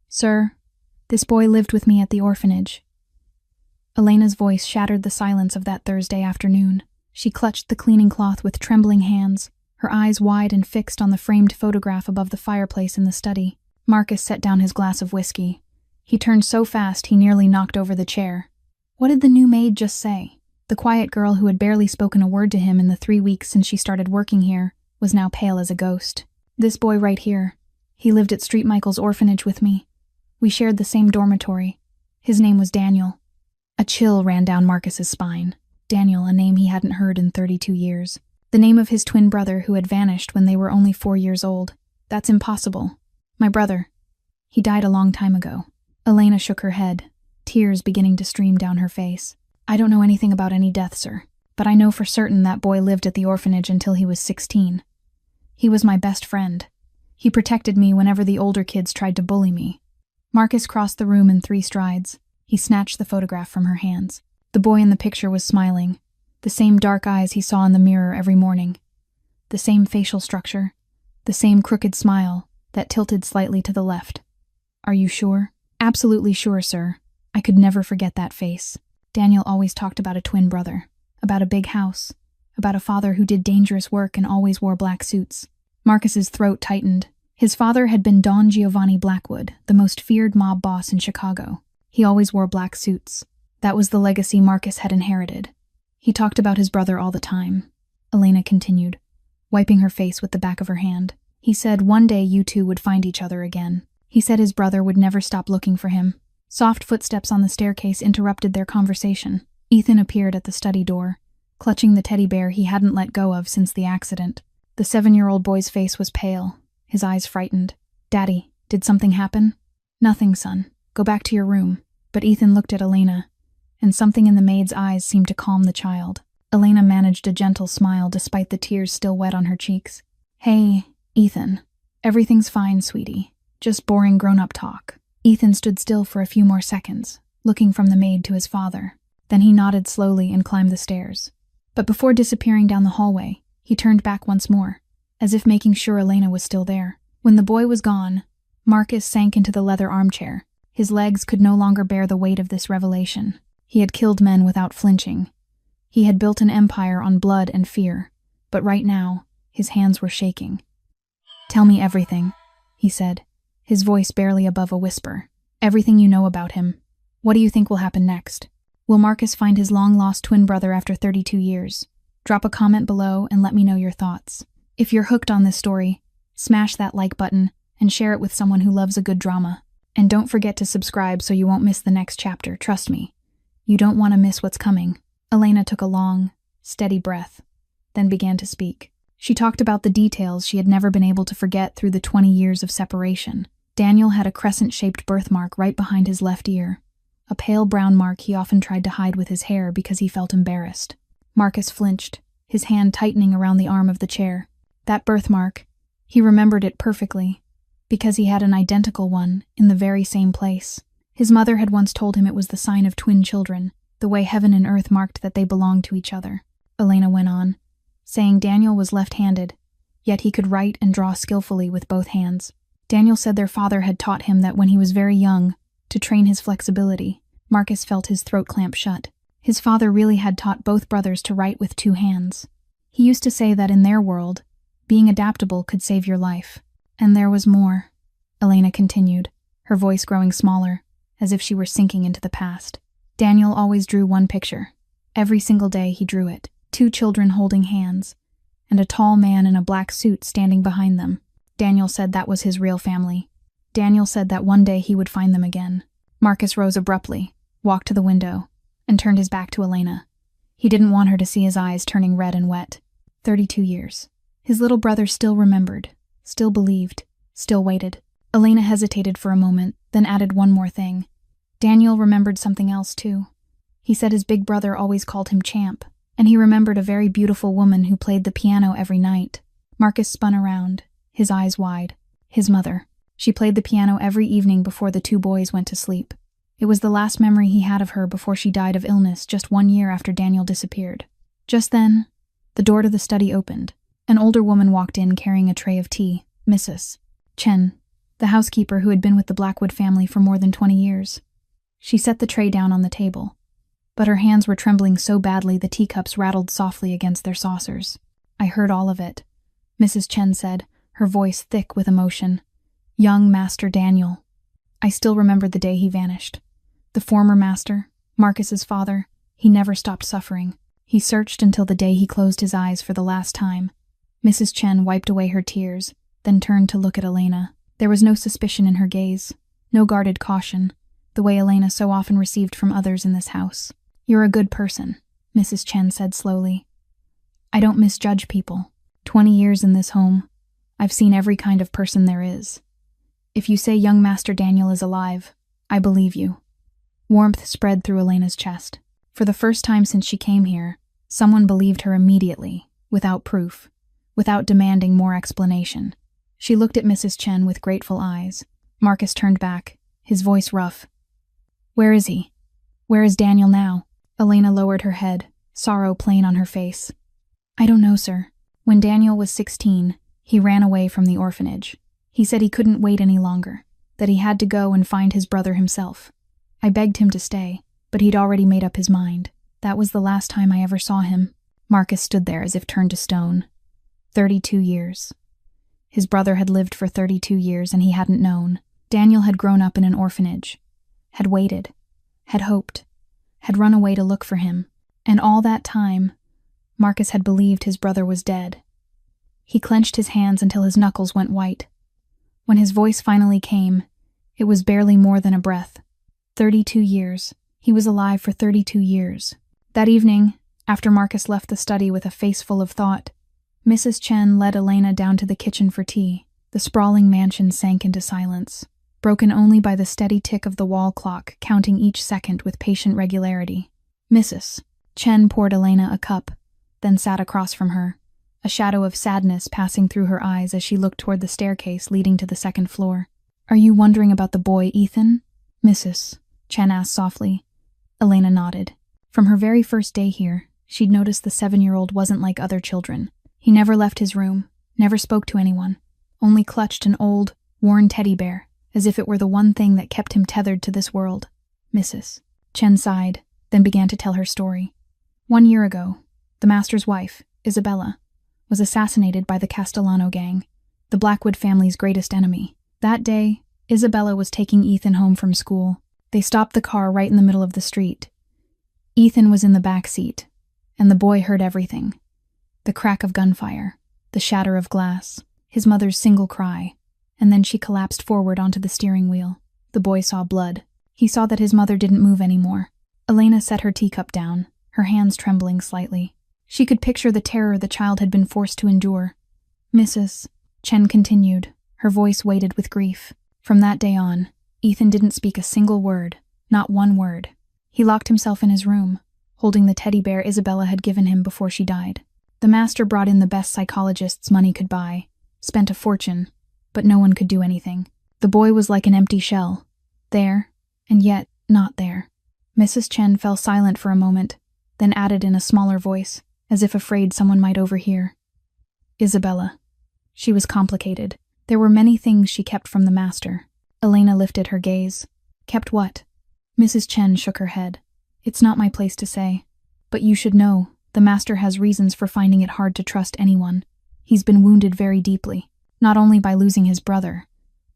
Sir, this boy lived with me at the orphanage. Elena's voice shattered the silence of that Thursday afternoon. She clutched the cleaning cloth with trembling hands, her eyes wide and fixed on the framed photograph above the fireplace in the study. Marcus set down his glass of whiskey. He turned so fast he nearly knocked over the chair. What did the new maid just say? The quiet girl who had barely spoken a word to him in the 3 weeks since she started working here was now pale as a ghost. This boy right here. He lived at Street Michael's orphanage with me. We shared the same dormitory. His name was Daniel. A chill ran down Marcus's spine. Daniel, a name he hadn't heard in 32 years. The name of his twin brother who had vanished when they were only 4 years old. That's impossible. My brother. He died a long time ago. Elena shook her head, tears beginning to stream down her face. I don't know anything about any death, sir, but I know for certain that boy lived at the orphanage until he was 16. He was my best friend. He protected me whenever the older kids tried to bully me. Marcus crossed the room in 3 strides. He snatched the photograph from her hands. The boy in the picture was smiling, the same dark eyes he saw in the mirror every morning, the same facial structure, the same crooked smile that tilted slightly to the left. Are you sure? Absolutely sure, sir. I could never forget that face. Daniel always talked about a twin brother, about a big house, about a father who did dangerous work and always wore black suits. Marcus's throat tightened. His father had been Don Giovanni Blackwood, the most feared mob boss in Chicago. He always wore black suits. That was the legacy Marcus had inherited. He talked about his brother all the time. Elena continued, wiping her face with the back of her hand. He said one day you two would find each other again. He said his brother would never stop looking for him. Soft footsteps on the staircase interrupted their conversation. Ethan appeared at the study door, clutching the teddy bear he hadn't let go of since the accident. The 7-year-old boy's face was pale, his eyes frightened. Daddy, did something happen? Nothing, son. Go back to your room. But Ethan looked at Elena, and something in the maid's eyes seemed to calm the child. Elena managed a gentle smile despite the tears still wet on her cheeks. Hey, Ethan. Everything's fine, sweetie. Just boring grown-up talk. Ethan stood still for a few more seconds, looking from the maid to his father. Then he nodded slowly and climbed the stairs. But before disappearing down the hallway, he turned back once more, as if making sure Elena was still there. When the boy was gone, Marcus sank into the leather armchair. His legs could no longer bear the weight of this revelation. He had killed men without flinching. He had built an empire on blood and fear, but right now, his hands were shaking. Tell me everything, he said, his voice barely above a whisper. Everything you know about him. What do you think will happen next? Will Marcus find his long-lost twin brother after 32 years? Drop a comment below and let me know your thoughts. If you're hooked on this story, smash that like button and share it with someone who loves a good drama. And don't forget to subscribe so you won't miss the next chapter, trust me. You don't want to miss what's coming. Elena took a long, steady breath, then began to speak. She talked about the details she had never been able to forget through the 20 years of separation. Daniel had a crescent-shaped birthmark right behind his left ear, a pale brown mark he often tried to hide with his hair because he felt embarrassed. Marcus flinched, his hand tightening around the arm of the chair. That birthmark, he remembered it perfectly, because he had an identical one in the very same place. His mother had once told him it was the sign of twin children, the way heaven and earth marked that they belonged to each other. Elena went on, saying Daniel was left-handed, yet he could write and draw skillfully with both hands. Daniel said their father had taught him that when he was very young, to train his flexibility. Marcus felt his throat clamp shut. His father really had taught both brothers to write with 2 hands. He used to say that in their world, being adaptable could save your life. And there was more, Elena continued, her voice growing smaller, as if she were sinking into the past. Daniel always drew one picture. Every single day he drew it. 2 children holding hands, and a tall man in a black suit standing behind them. Daniel said that was his real family. Daniel said that one day he would find them again. Marcus rose abruptly, walked to the window, and turned his back to Elena. He didn't want her to see his eyes turning red and wet. 32 years. His little brother still remembered, still believed, still waited. Elena hesitated for a moment, then added one more thing. Daniel remembered something else, too. He said his big brother always called him Champ, and he remembered a very beautiful woman who played the piano every night. Marcus spun around, his eyes wide. His mother. She played the piano every evening before the 2 boys went to sleep. It was the last memory he had of her before she died of illness just 1 year after Daniel disappeared. Just then, the door to the study opened. An older woman walked in carrying a tray of tea. Mrs. Chen, the housekeeper who had been with the Blackwood family for more than 20 years. She set the tray down on the table, but her hands were trembling so badly the teacups rattled softly against their saucers. "I heard all of it," Mrs. Chen said, her voice thick with emotion. "Young Master Daniel. I still remember the day he vanished. The former master, Marcus's father, he never stopped suffering. He searched until the day he closed his eyes for the last time." Mrs. Chen wiped away her tears, then turned to look at Elena. There was no suspicion in her gaze, no guarded caution, the way Elena so often received from others in this house. "You're a good person," Mrs. Chen said slowly. "I don't misjudge people. 20 years in this home, I've seen every kind of person there is. If you say young Master Daniel is alive, I believe you." Warmth spread through Elena's chest. For the first time since she came here, someone believed her immediately, without proof, without demanding more explanation. She looked at Mrs. Chen with grateful eyes. Marcus turned back, his voice rough. "Where is he? Where is Daniel now?" Elena lowered her head, sorrow plain on her face. "I don't know, sir. When Daniel was 16, he ran away from the orphanage. He said he couldn't wait any longer, that he had to go and find his brother himself. I begged him to stay, but he'd already made up his mind. That was the last time I ever saw him." Marcus stood there as if turned to stone. 32 years. His brother had lived for 32 years and he hadn't known. Daniel had grown up in an orphanage, had waited, had hoped, had run away to look for him, and all that time, Marcus had believed his brother was dead. He clenched his hands until his knuckles went white. When his voice finally came, it was barely more than a breath. 32 years. He was alive for 32 years. That evening, after Marcus left the study with a face full of thought, Mrs. Chen led Elena down to the kitchen for tea. The sprawling mansion sank into silence, broken only by the steady tick of the wall clock counting each second with patient regularity. Mrs. Chen poured Elena a cup, then sat across from her, a shadow of sadness passing through her eyes as she looked toward the staircase leading to the second floor. "Are you wondering about the boy, Ethan?" Mrs. Chen asked softly. Elena nodded. From her very first day here, she'd noticed the 7-year-old wasn't like other children. He never left his room, never spoke to anyone, only clutched an old, worn teddy bear, as if it were the one thing that kept him tethered to this world. Mrs. Chen sighed, then began to tell her story. 1 year ago, the master's wife, Isabella, was assassinated by the Castellano gang, the Blackwood family's greatest enemy. That day, Isabella was taking Ethan home from school. They stopped the car right in the middle of the street. Ethan was in the back seat, and the boy heard everything. The crack of gunfire, the shatter of glass, his mother's single cry, and then she collapsed forward onto the steering wheel. The boy saw blood. He saw that his mother didn't move anymore. Elena set her teacup down, her hands trembling slightly. She could picture the terror the child had been forced to endure. Mrs. Chen continued, her voice weighted with grief. From that day on, Ethan didn't speak a single word, not one word. He locked himself in his room, holding the teddy bear Isabella had given him before she died. The master brought in the best psychologists money could buy, spent a fortune, but no one could do anything. The boy was like an empty shell, there, and yet not there. Mrs. Chen fell silent for a moment, then added in a smaller voice, as if afraid someone might overhear. Isabella. She was complicated. There were many things she kept from the master. Elena lifted her gaze. Kept what? Mrs. Chen shook her head. It's not my place to say. But you should know, the master has reasons for finding it hard to trust anyone. He's been wounded very deeply, not only by losing his brother,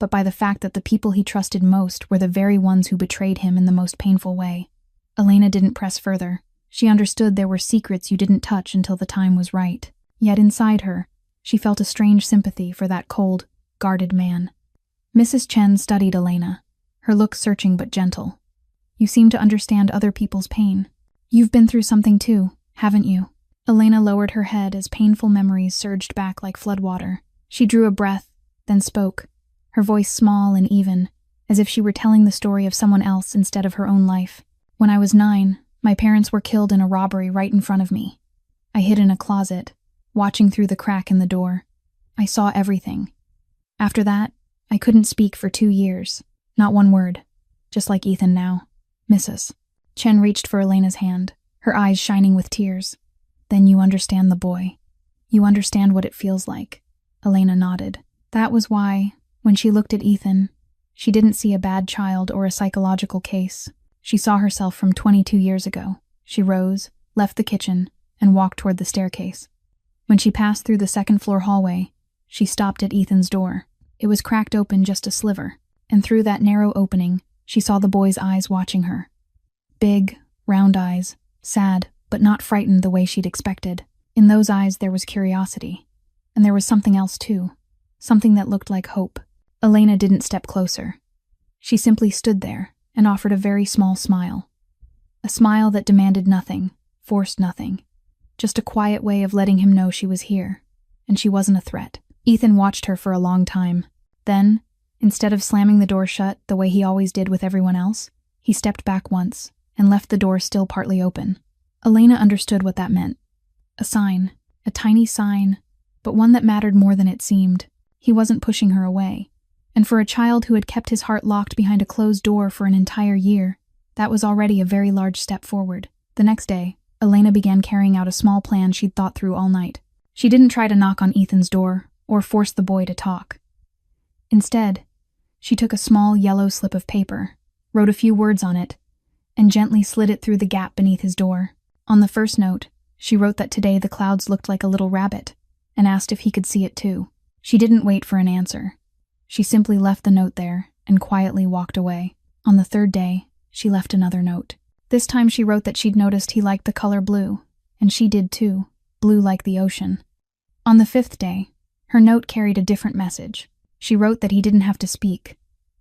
but by the fact that the people he trusted most were the very ones who betrayed him in the most painful way. Elena didn't press further. She understood there were secrets you didn't touch until the time was right. Yet inside her, she felt a strange sympathy for that cold, guarded man. Mrs. Chen studied Elena, her look searching but gentle. You seem to understand other people's pain. You've been through something too, haven't you? Elena lowered her head as painful memories surged back like floodwater. She drew a breath, then spoke, her voice small and even, as if she were telling the story of someone else instead of her own life. When I was 9, my parents were killed in a robbery right in front of me. I hid in a closet, watching through the crack in the door. I saw everything. After that, I couldn't speak for 2 years. Not one word. Just like Ethan now. Mrs. Chen reached for Elena's hand, her eyes shining with tears. Then you understand the boy. You understand what it feels like. Elena nodded. That was why, When she looked at Ethan, she didn't see a bad child or a psychological case. She saw herself from 22 years ago. She rose, left the kitchen, and walked toward the staircase. When she passed through the second-floor hallway, she stopped at Ethan's door. It was cracked open just a sliver, and through that narrow opening, she saw the boy's eyes watching her. Big, round eyes, sad, but not frightened the way she'd expected. In those eyes there was curiosity. And there was something else too. Something that looked like hope. Elena didn't step closer. She simply stood there and offered a very small smile. A smile that demanded nothing, forced nothing. Just a quiet way of letting him know she was here. And she wasn't a threat. Ethan watched her for a long time. Then, instead of slamming the door shut the way he always did with everyone else, he stepped back once and left the door still partly open. Elena understood what that meant. A sign, a tiny sign, but one that mattered more than it seemed. He wasn't pushing her away. And for a child who had kept his heart locked behind a closed door for an entire year, that was already a very large step forward. The next day, Elena began carrying out a small plan she'd thought through all night. She didn't try to knock on Ethan's door or force the boy to talk. Instead, she took a small yellow slip of paper, wrote a few words on it, and gently slid it through the gap beneath his door. On the first note, she wrote that today the clouds looked like a little rabbit, and asked if he could see it too. She didn't wait for an answer. She simply left the note there and quietly walked away. On the third day, she left another note. This time she wrote that she'd noticed he liked the color blue, and she did too, blue like the ocean. On the fifth day, her note carried a different message. She wrote that he didn't have to speak,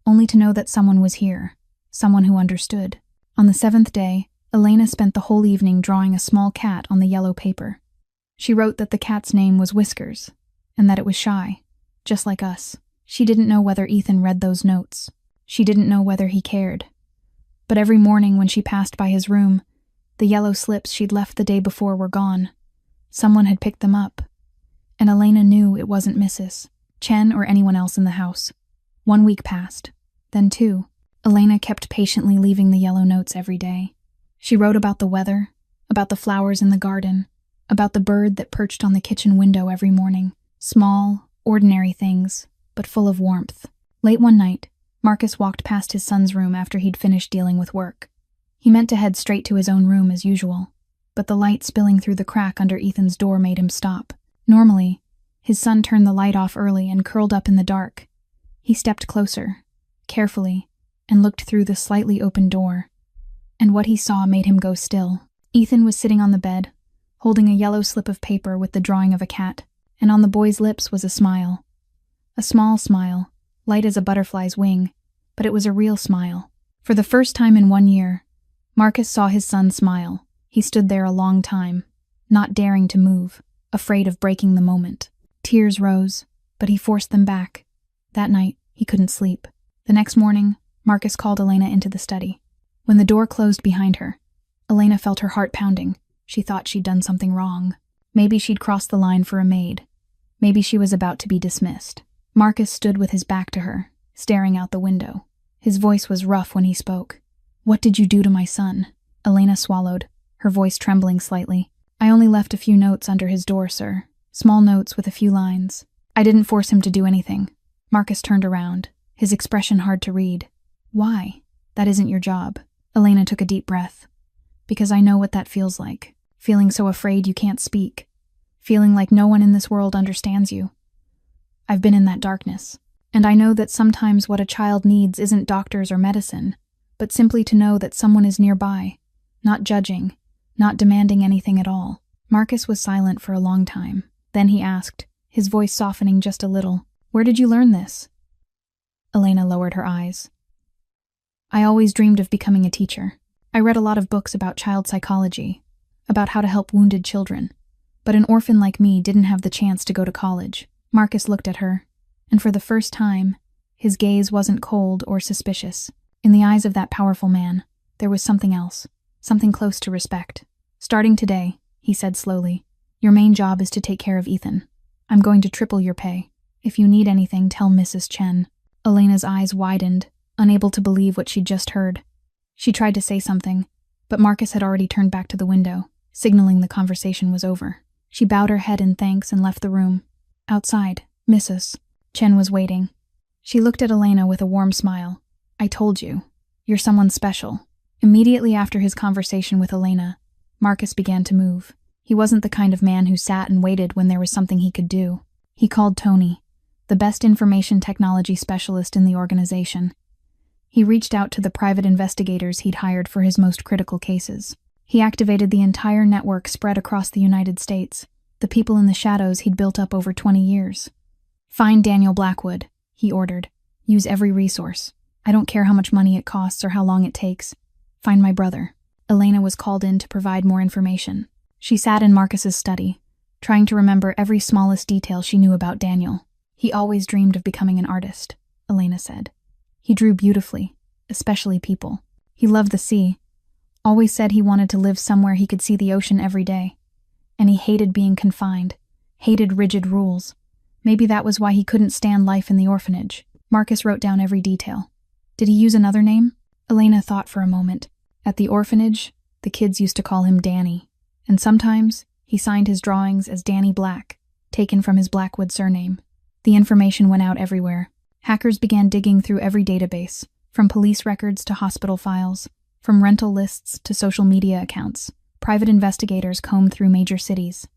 only to know that someone was here, someone who understood. On the seventh day, Elena spent the whole evening drawing a small cat on the yellow paper. She wrote that the cat's name was Whiskers, and that it was shy, just like us. She didn't know whether Ethan read those notes. She didn't know whether he cared. But every morning when she passed by his room, the yellow slips she'd left the day before were gone. Someone had picked them up. And Elena knew it wasn't Mrs. Chen or anyone else in the house. 1 week passed, then 2. Elena kept patiently leaving the yellow notes every day. She wrote about the weather, about the flowers in the garden, about the bird that perched on the kitchen window every morning. Small, ordinary things, but full of warmth. Late one night, Marcus walked past his son's room after he'd finished dealing with work. He meant to head straight to his own room as usual, but the light spilling through the crack under Ethan's door made him stop. Normally, his son turned the light off early and curled up in the dark. He stepped closer, carefully, and looked through the slightly open door. And what he saw made him go still. Ethan was sitting on the bed, holding a yellow slip of paper with the drawing of a cat, and on the boy's lips was a smile. A small smile, light as a butterfly's wing, but it was a real smile. For the first time in 1 year, Marcus saw his son smile. He stood there a long time, not daring to move, afraid of breaking the moment. Tears rose, but he forced them back. That night, he couldn't sleep. The next morning, Marcus called Elena into the study. When the door closed behind her, Elena felt her heart pounding. She thought she'd done something wrong. Maybe she'd crossed the line for a maid. Maybe she was about to be dismissed. Marcus stood with his back to her, staring out the window. His voice was rough when he spoke. "What did you do to my son?" Elena swallowed, her voice trembling slightly. "I only left a few notes under his door, sir. Small notes with a few lines. I didn't force him to do anything." Marcus turned around, his expression hard to read. "Why? That isn't your job." Elena took a deep breath. "Because I know what that feels like. Feeling so afraid you can't speak. Feeling like no one in this world understands you. I've been in that darkness. And I know that sometimes what a child needs isn't doctors or medicine, but simply to know that someone is nearby, not judging, not demanding anything at all." Marcus was silent for a long time. Then he asked, his voice softening just a little, "Where did you learn this?" Elena lowered her eyes. "I always dreamed of becoming a teacher. I read a lot of books about child psychology, about how to help wounded children, but an orphan like me didn't have the chance to go to college." Marcus looked at her, and for the first time, his gaze wasn't cold or suspicious. In the eyes of that powerful man, there was something else, something close to respect. "Starting today," he said slowly, "your main job is to take care of Ethan. I'm going to triple your pay. If you need anything, tell Mrs. Chen." Elena's eyes widened, unable to believe what she'd just heard. She tried to say something, but Marcus had already turned back to the window, signaling the conversation was over. She bowed her head in thanks and left the room. Outside, Mrs. Chen was waiting. She looked at Elena with a warm smile. I told you. You're someone special. Immediately after his conversation with Elena, Marcus began to move. He wasn't the kind of man who sat and waited when there was something he could do. He called Tony, the best information technology specialist in the organization. He reached out to the private investigators he'd hired for his most critical cases. He activated the entire network spread across the United States, the people in the shadows he'd built up over 20 years. Find Daniel Blackwood, he ordered. Use every resource. I don't care how much money it costs or how long it takes. Find my brother. Elena was called in to provide more information. She sat in Marcus's study, trying to remember every smallest detail she knew about Daniel. He always dreamed of becoming an artist, Elena said. He drew beautifully, especially people. He loved the sea. Always said he wanted to live somewhere he could see the ocean every day. And he hated being confined, hated rigid rules. Maybe that was why he couldn't stand life in the orphanage. Marcus wrote down every detail. Did he use another name? Elena thought for a moment. At the orphanage, the kids used to call him Danny. And sometimes, he signed his drawings as Danny Black, taken from his Blackwood surname. The information went out everywhere. Hackers began digging through every database, from police records to hospital files, from rental lists to social media accounts. Private investigators combed through major cities,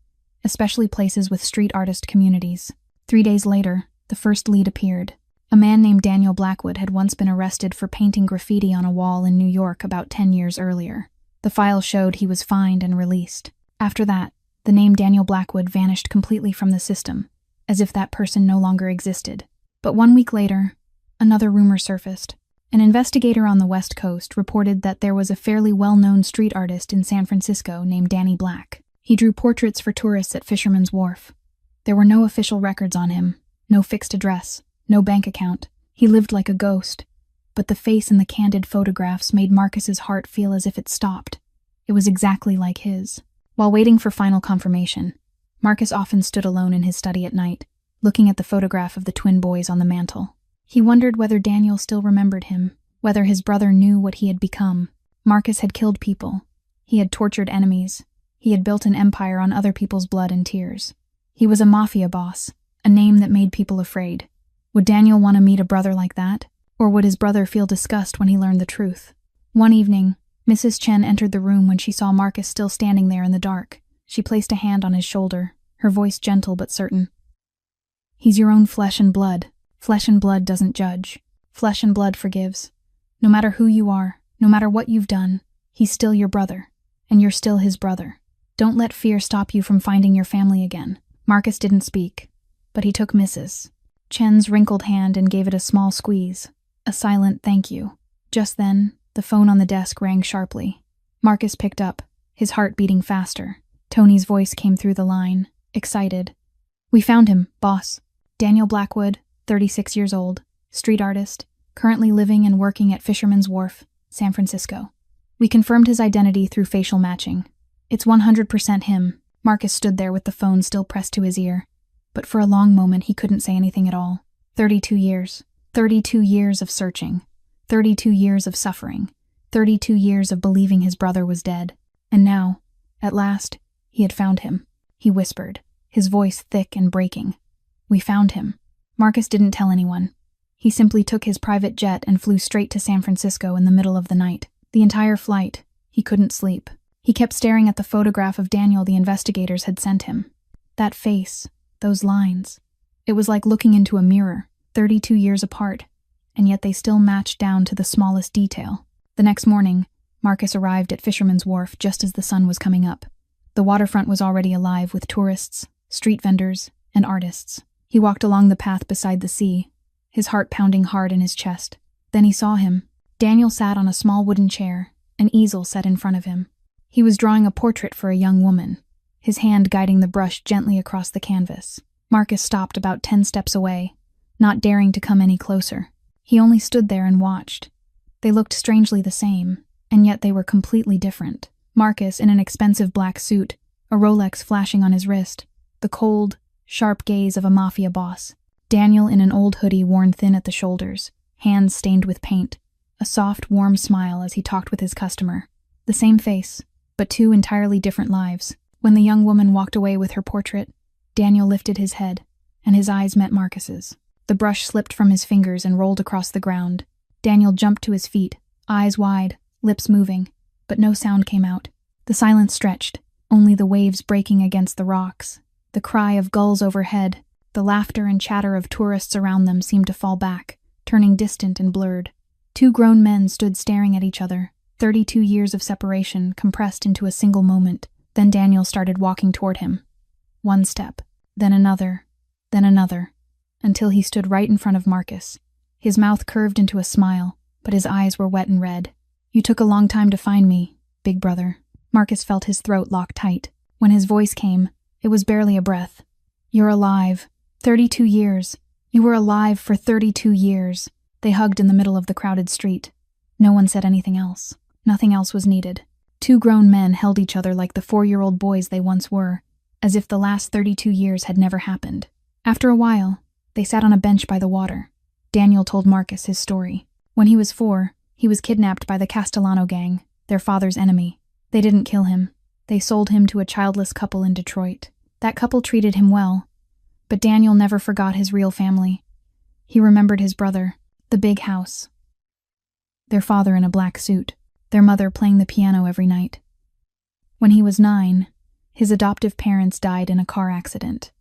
especially places with street artist communities. 3 days later, the first lead appeared. A man named Daniel Blackwood had once been arrested for painting graffiti on a wall in New York about 10 years earlier. The file showed he was fined and released. After that, the name Daniel Blackwood vanished completely from the system, as if that person no longer existed. But 1 week later, another rumor surfaced. An investigator on the West Coast reported that there was a fairly well-known street artist in San Francisco named Danny Black. He drew portraits for tourists at Fisherman's Wharf. There were no official records on him, no fixed address, no bank account. He lived like a ghost, but the face in the candid photographs made Marcus's heart feel as if it stopped. It was exactly like his. While waiting for final confirmation, Marcus often stood alone in his study at night, looking at the photograph of the twin boys on the mantel. He wondered whether Daniel still remembered him, whether his brother knew what he had become. Marcus had killed people. He had tortured enemies. He had built an empire on other people's blood and tears. He was a Mafia boss, a name that made people afraid. Would Daniel want to meet a brother like that? Or would his brother feel disgust when he learned the truth? One evening, Mrs. Chen entered the room when she saw Marcus still standing there in the dark. She placed a hand on his shoulder, her voice gentle but certain. He's your own flesh and blood. Flesh and blood doesn't judge. Flesh and blood forgives. No matter who you are, no matter what you've done, he's still your brother, and you're still his brother. Don't let fear stop you from finding your family again. Marcus didn't speak, but he took Mrs. Chen's wrinkled hand and gave it a small squeeze, a silent thank you. Just then, the phone on the desk rang sharply. Marcus picked up, his heart beating faster. Tony's voice came through the line, excited. We found him, boss. Daniel Blackwood, 36 years old, street artist, currently living and working at Fisherman's Wharf, San Francisco. We confirmed his identity through facial matching. It's 100% him. Marcus stood there with the phone still pressed to his ear, but for a long moment he couldn't say anything at all. 32 years. 32 years of searching. 32 years of suffering. 32 years of believing his brother was dead. And now, at last, he had found him. He whispered, his voice thick and breaking. We found him. Marcus didn't tell anyone. He simply took his private jet and flew straight to San Francisco in the middle of the night. The entire flight, he couldn't sleep. He kept staring at the photograph of Daniel the investigators had sent him. That face, those lines. It was like looking into a mirror, 32 years apart, and yet they still matched down to the smallest detail. The next morning, Marcus arrived at Fisherman's Wharf just as the sun was coming up. The waterfront was already alive with tourists, street vendors, and artists. He walked along the path beside the sea, his heart pounding hard in his chest. Then he saw him. Daniel sat on a small wooden chair, an easel set in front of him. He was drawing a portrait for a young woman, his hand guiding the brush gently across the canvas. Marcus stopped about 10 steps away, not daring to come any closer. He only stood there and watched. They looked strangely the same, and yet they were completely different. Marcus in an expensive black suit, a Rolex flashing on his wrist, the cold, sharp gaze of a Mafia boss. Daniel in an old hoodie worn thin at the shoulders, hands stained with paint, a soft, warm smile as he talked with his customer. The same face, but two entirely different lives. When the young woman walked away with her portrait, Daniel lifted his head, and his eyes met Marcus's. The brush slipped from his fingers and rolled across the ground. Daniel jumped to his feet, eyes wide, lips moving, but no sound came out. The silence stretched, only the waves breaking against the rocks. The cry of gulls overhead, the laughter and chatter of tourists around them seemed to fall back, turning distant and blurred. Two grown men stood staring at each other, 32 years of separation compressed into a single moment. Then Daniel started walking toward him. One step, then another, until he stood right in front of Marcus. His mouth curved into a smile, but his eyes were wet and red. "You took a long time to find me, big brother." Marcus felt his throat lock tight. When his voice came, it was barely a breath. "You're alive. 32 years. You were alive for 32 years. They hugged in the middle of the crowded street. No one said anything else. Nothing else was needed. Two grown men held each other like the 4-year-old boys they once were, as if the last 32 years had never happened. After a while, they sat on a bench by the water. Daniel told Marcus his story. When he was 4, he was kidnapped by the Castellano gang, their father's enemy. They didn't kill him. They sold him to a childless couple in Detroit. That couple treated him well, but Daniel never forgot his real family. He remembered his brother, the big house, their father in a black suit, their mother playing the piano every night. When he was 9, his adoptive parents died in a car accident.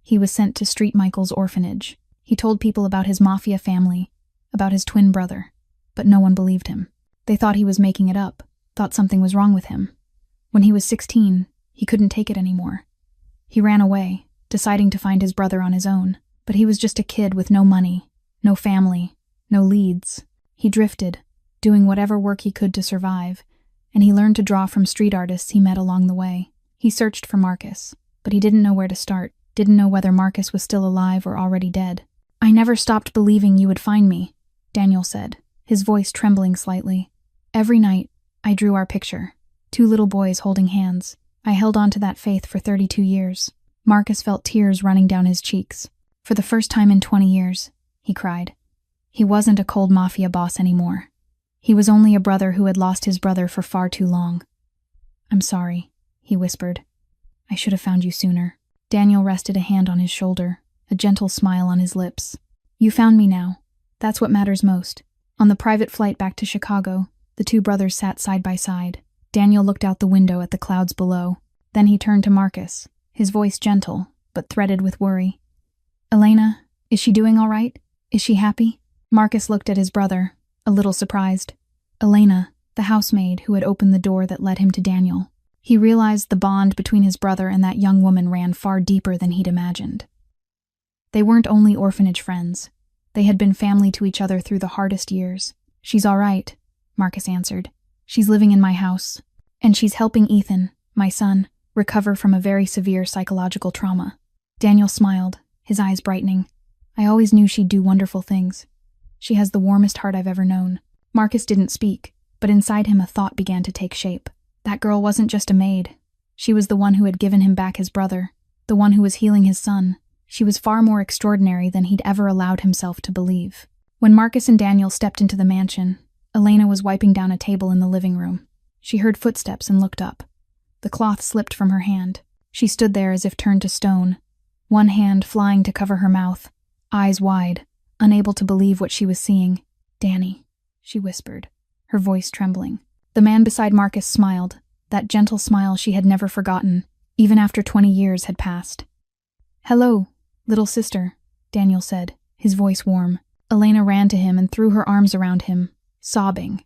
He was sent to Street Michael's orphanage. He told people about his Mafia family, about his twin brother, but no one believed him. They thought he was making it up, thought something was wrong with him. When he was 16, he couldn't take it anymore. He ran away, deciding to find his brother on his own, but he was just a kid with no money, no family, no leads. He drifted, doing whatever work he could to survive, and he learned to draw from street artists he met along the way. He searched for Marcus, but he didn't know where to start, didn't know whether Marcus was still alive or already dead. "I never stopped believing you would find me," Daniel said, his voice trembling slightly. "Every night, I drew our picture, 2 little boys holding hands. I held on to that faith for 32 years. Marcus felt tears running down his cheeks. For the first time in 20 years, he cried. He wasn't a cold Mafia boss anymore. He was only a brother who had lost his brother for far too long. "I'm sorry," he whispered. "I should have found you sooner." Daniel rested a hand on his shoulder, a gentle smile on his lips. "You found me now. That's what matters most." On the private flight back to Chicago, the two brothers sat side by side. Daniel looked out the window at the clouds below. Then he turned to Marcus, his voice gentle, but threaded with worry. "Elena, is she doing all right? Is she happy?" Marcus looked at his brother, a little surprised. Elena, the housemaid who had opened the door that led him to Daniel. He realized the bond between his brother and that young woman ran far deeper than he'd imagined. They weren't only orphanage friends. They had been family to each other through the hardest years. "She's all right," Marcus answered. "She's living in my house, and she's helping Ethan, my son, recover from a very severe psychological trauma." Daniel smiled, his eyes brightening. "I always knew she'd do wonderful things. She has the warmest heart I've ever known." Marcus didn't speak, but inside him a thought began to take shape. That girl wasn't just a maid. She was the one who had given him back his brother, the one who was healing his son. She was far more extraordinary than he'd ever allowed himself to believe. When Marcus and Daniel stepped into the mansion, Elena was wiping down a table in the living room. She heard footsteps and looked up. The cloth slipped from her hand. She stood there as if turned to stone, one hand flying to cover her mouth, eyes wide, unable to believe what she was seeing. "Danny," she whispered, her voice trembling. The man beside Marcus smiled, that gentle smile she had never forgotten, even after 20 years had passed. "Hello, little sister," Daniel said, his voice warm. Elena ran to him and threw her arms around him, sobbing.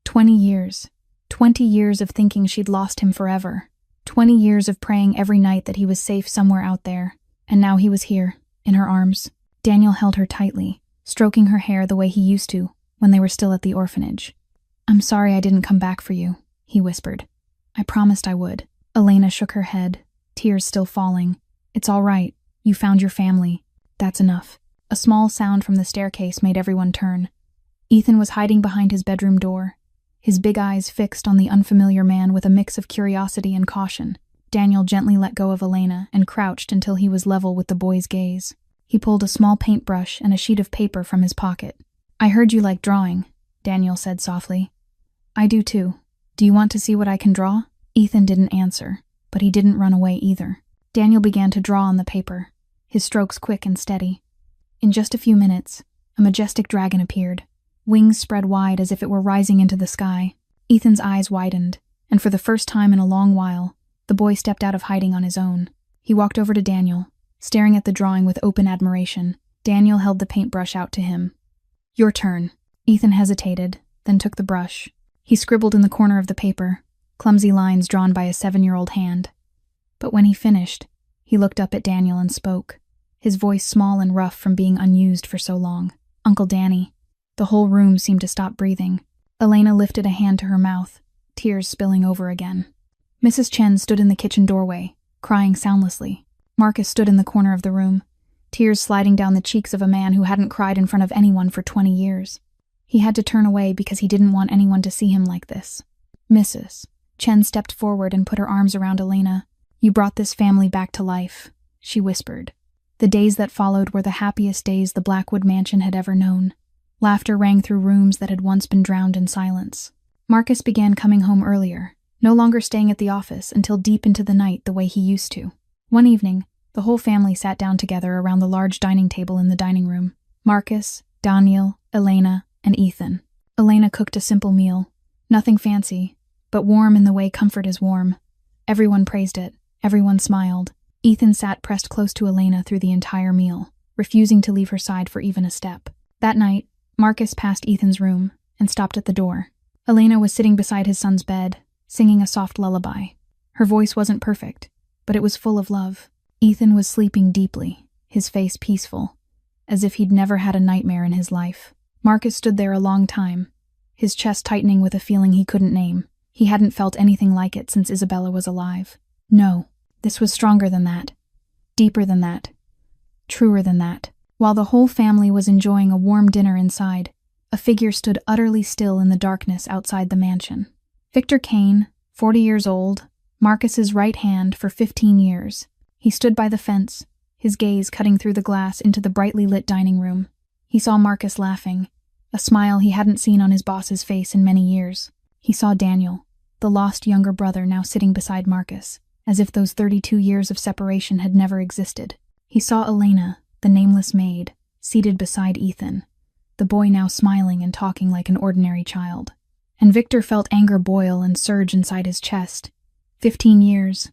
20 years. 20 years of thinking she'd lost him forever. 20 years of praying every night that he was safe somewhere out there. And now he was here, in her arms. Daniel held her tightly, stroking her hair the way he used to, when they were still at the orphanage. "I'm sorry I didn't come back for you," he whispered. "I promised I would." Elena shook her head, tears still falling. "It's all right. You found your family. That's enough." A small sound from the staircase made everyone turn. Ethan was hiding behind his bedroom door, his big eyes fixed on the unfamiliar man with a mix of curiosity and caution. Daniel gently let go of Elena and crouched until he was level with the boy's gaze. He pulled a small paintbrush and a sheet of paper from his pocket. "I heard you like drawing," Daniel said softly. "I do too. Do you want to see what I can draw?" Ethan didn't answer, but he didn't run away either. Daniel began to draw on the paper, his strokes quick and steady. In just a few minutes, a majestic dragon appeared, wings spread wide as if it were rising into the sky. Ethan's eyes widened, and for the first time in a long while, the boy stepped out of hiding on his own. He walked over to Daniel, staring at the drawing with open admiration. Daniel held the paintbrush out to him. "Your turn." Ethan hesitated, then took the brush. He scribbled in the corner of the paper, clumsy lines drawn by a 7-year-old hand. But when he finished, he looked up at Daniel and spoke, his voice small and rough from being unused for so long. "Uncle Danny." The whole room seemed to stop breathing. Elena lifted a hand to her mouth, tears spilling over again. Mrs. Chen stood in the kitchen doorway, crying soundlessly. Marcus stood in the corner of the room, tears sliding down the cheeks of a man who hadn't cried in front of anyone for 20 years. He had to turn away because he didn't want anyone to see him like this. "Mrs. Chen stepped forward and put her arms around Elena. "You brought this family back to life," she whispered. The days that followed were the happiest days the Blackwood mansion had ever known. Laughter rang through rooms that had once been drowned in silence. Marcus began coming home earlier, no longer staying at the office until deep into the night the way he used to. One evening, the whole family sat down together around the large dining table in the dining room. Marcus, Daniel, Elena, and Ethan. Elena cooked a simple meal. Nothing fancy, but warm in the way comfort is warm. Everyone praised it. Everyone smiled. Ethan sat pressed close to Elena through the entire meal, refusing to leave her side for even a step. That night, Marcus passed Ethan's room and stopped at the door. Elena was sitting beside his son's bed, singing a soft lullaby. Her voice wasn't perfect, but it was full of love. Ethan was sleeping deeply, his face peaceful, as if he'd never had a nightmare in his life. Marcus stood there a long time, his chest tightening with a feeling he couldn't name. He hadn't felt anything like it since Isabella was alive. No, this was stronger than that, deeper than that, truer than that. While the whole family was enjoying a warm dinner inside, a figure stood utterly still in the darkness outside the mansion. Victor Kane, 40 years old, Marcus's right hand for 15 years. He stood by the fence, his gaze cutting through the glass into the brightly lit dining room. He saw Marcus laughing, a smile he hadn't seen on his boss's face in many years. He saw Daniel, the lost younger brother, now sitting beside Marcus, as if those 32 years of separation had never existed. He saw Elena, the nameless maid, seated beside Ethan, the boy now smiling and talking like an ordinary child. And Victor felt anger boil and surge inside his chest. 15 years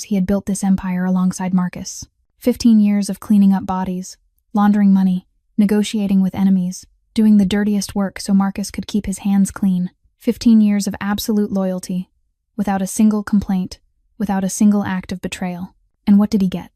he had built this empire alongside Marcus. 15 years of cleaning up bodies, laundering money, negotiating with enemies, doing the dirtiest work so Marcus could keep his hands clean. 15 years of absolute loyalty, without a single complaint, without a single act of betrayal. And what did he get?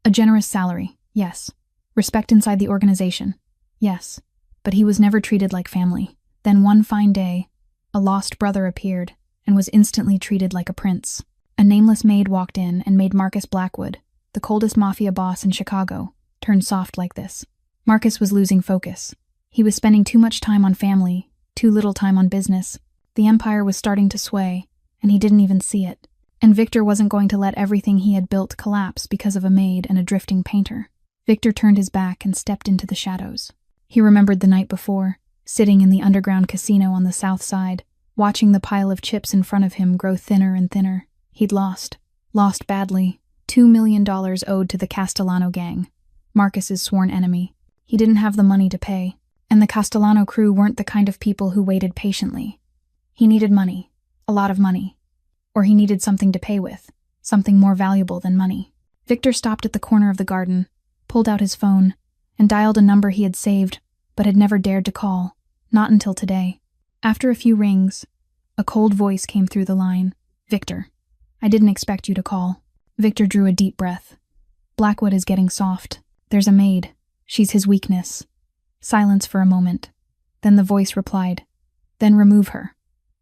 A generous salary, yes. Respect inside the organization, yes. But he was never treated like family. Then one fine day, a lost brother appeared and was instantly treated like a prince. A nameless maid walked in and made Marcus Blackwood, the coldest mafia boss in Chicago, turn soft like this. Marcus was losing focus. He was spending too much time on family, too little time on business. The empire was starting to sway, and he didn't even see it. And Victor wasn't going to let everything he had built collapse because of a maid and a drifting painter. Victor turned his back and stepped into the shadows. He remembered the night before, sitting in the underground casino on the south side, watching the pile of chips in front of him grow thinner and thinner. He'd lost badly. $2 million owed to the Castellano gang, Marcus's sworn enemy. He didn't have the money to pay, and the Castellano crew weren't the kind of people who waited patiently. He needed money, a lot of money. Or he needed something to pay with, something more valuable than money. Victor stopped at the corner of the garden, pulled out his phone, and dialed a number he had saved but had never dared to call, not until today. After a few rings, a cold voice came through the line. "Victor, I didn't expect you to call." Victor drew a deep breath. Blackwood is getting soft. There's a maid. She's his weakness. Silence for a moment. Then the voice replied, "Then remove her."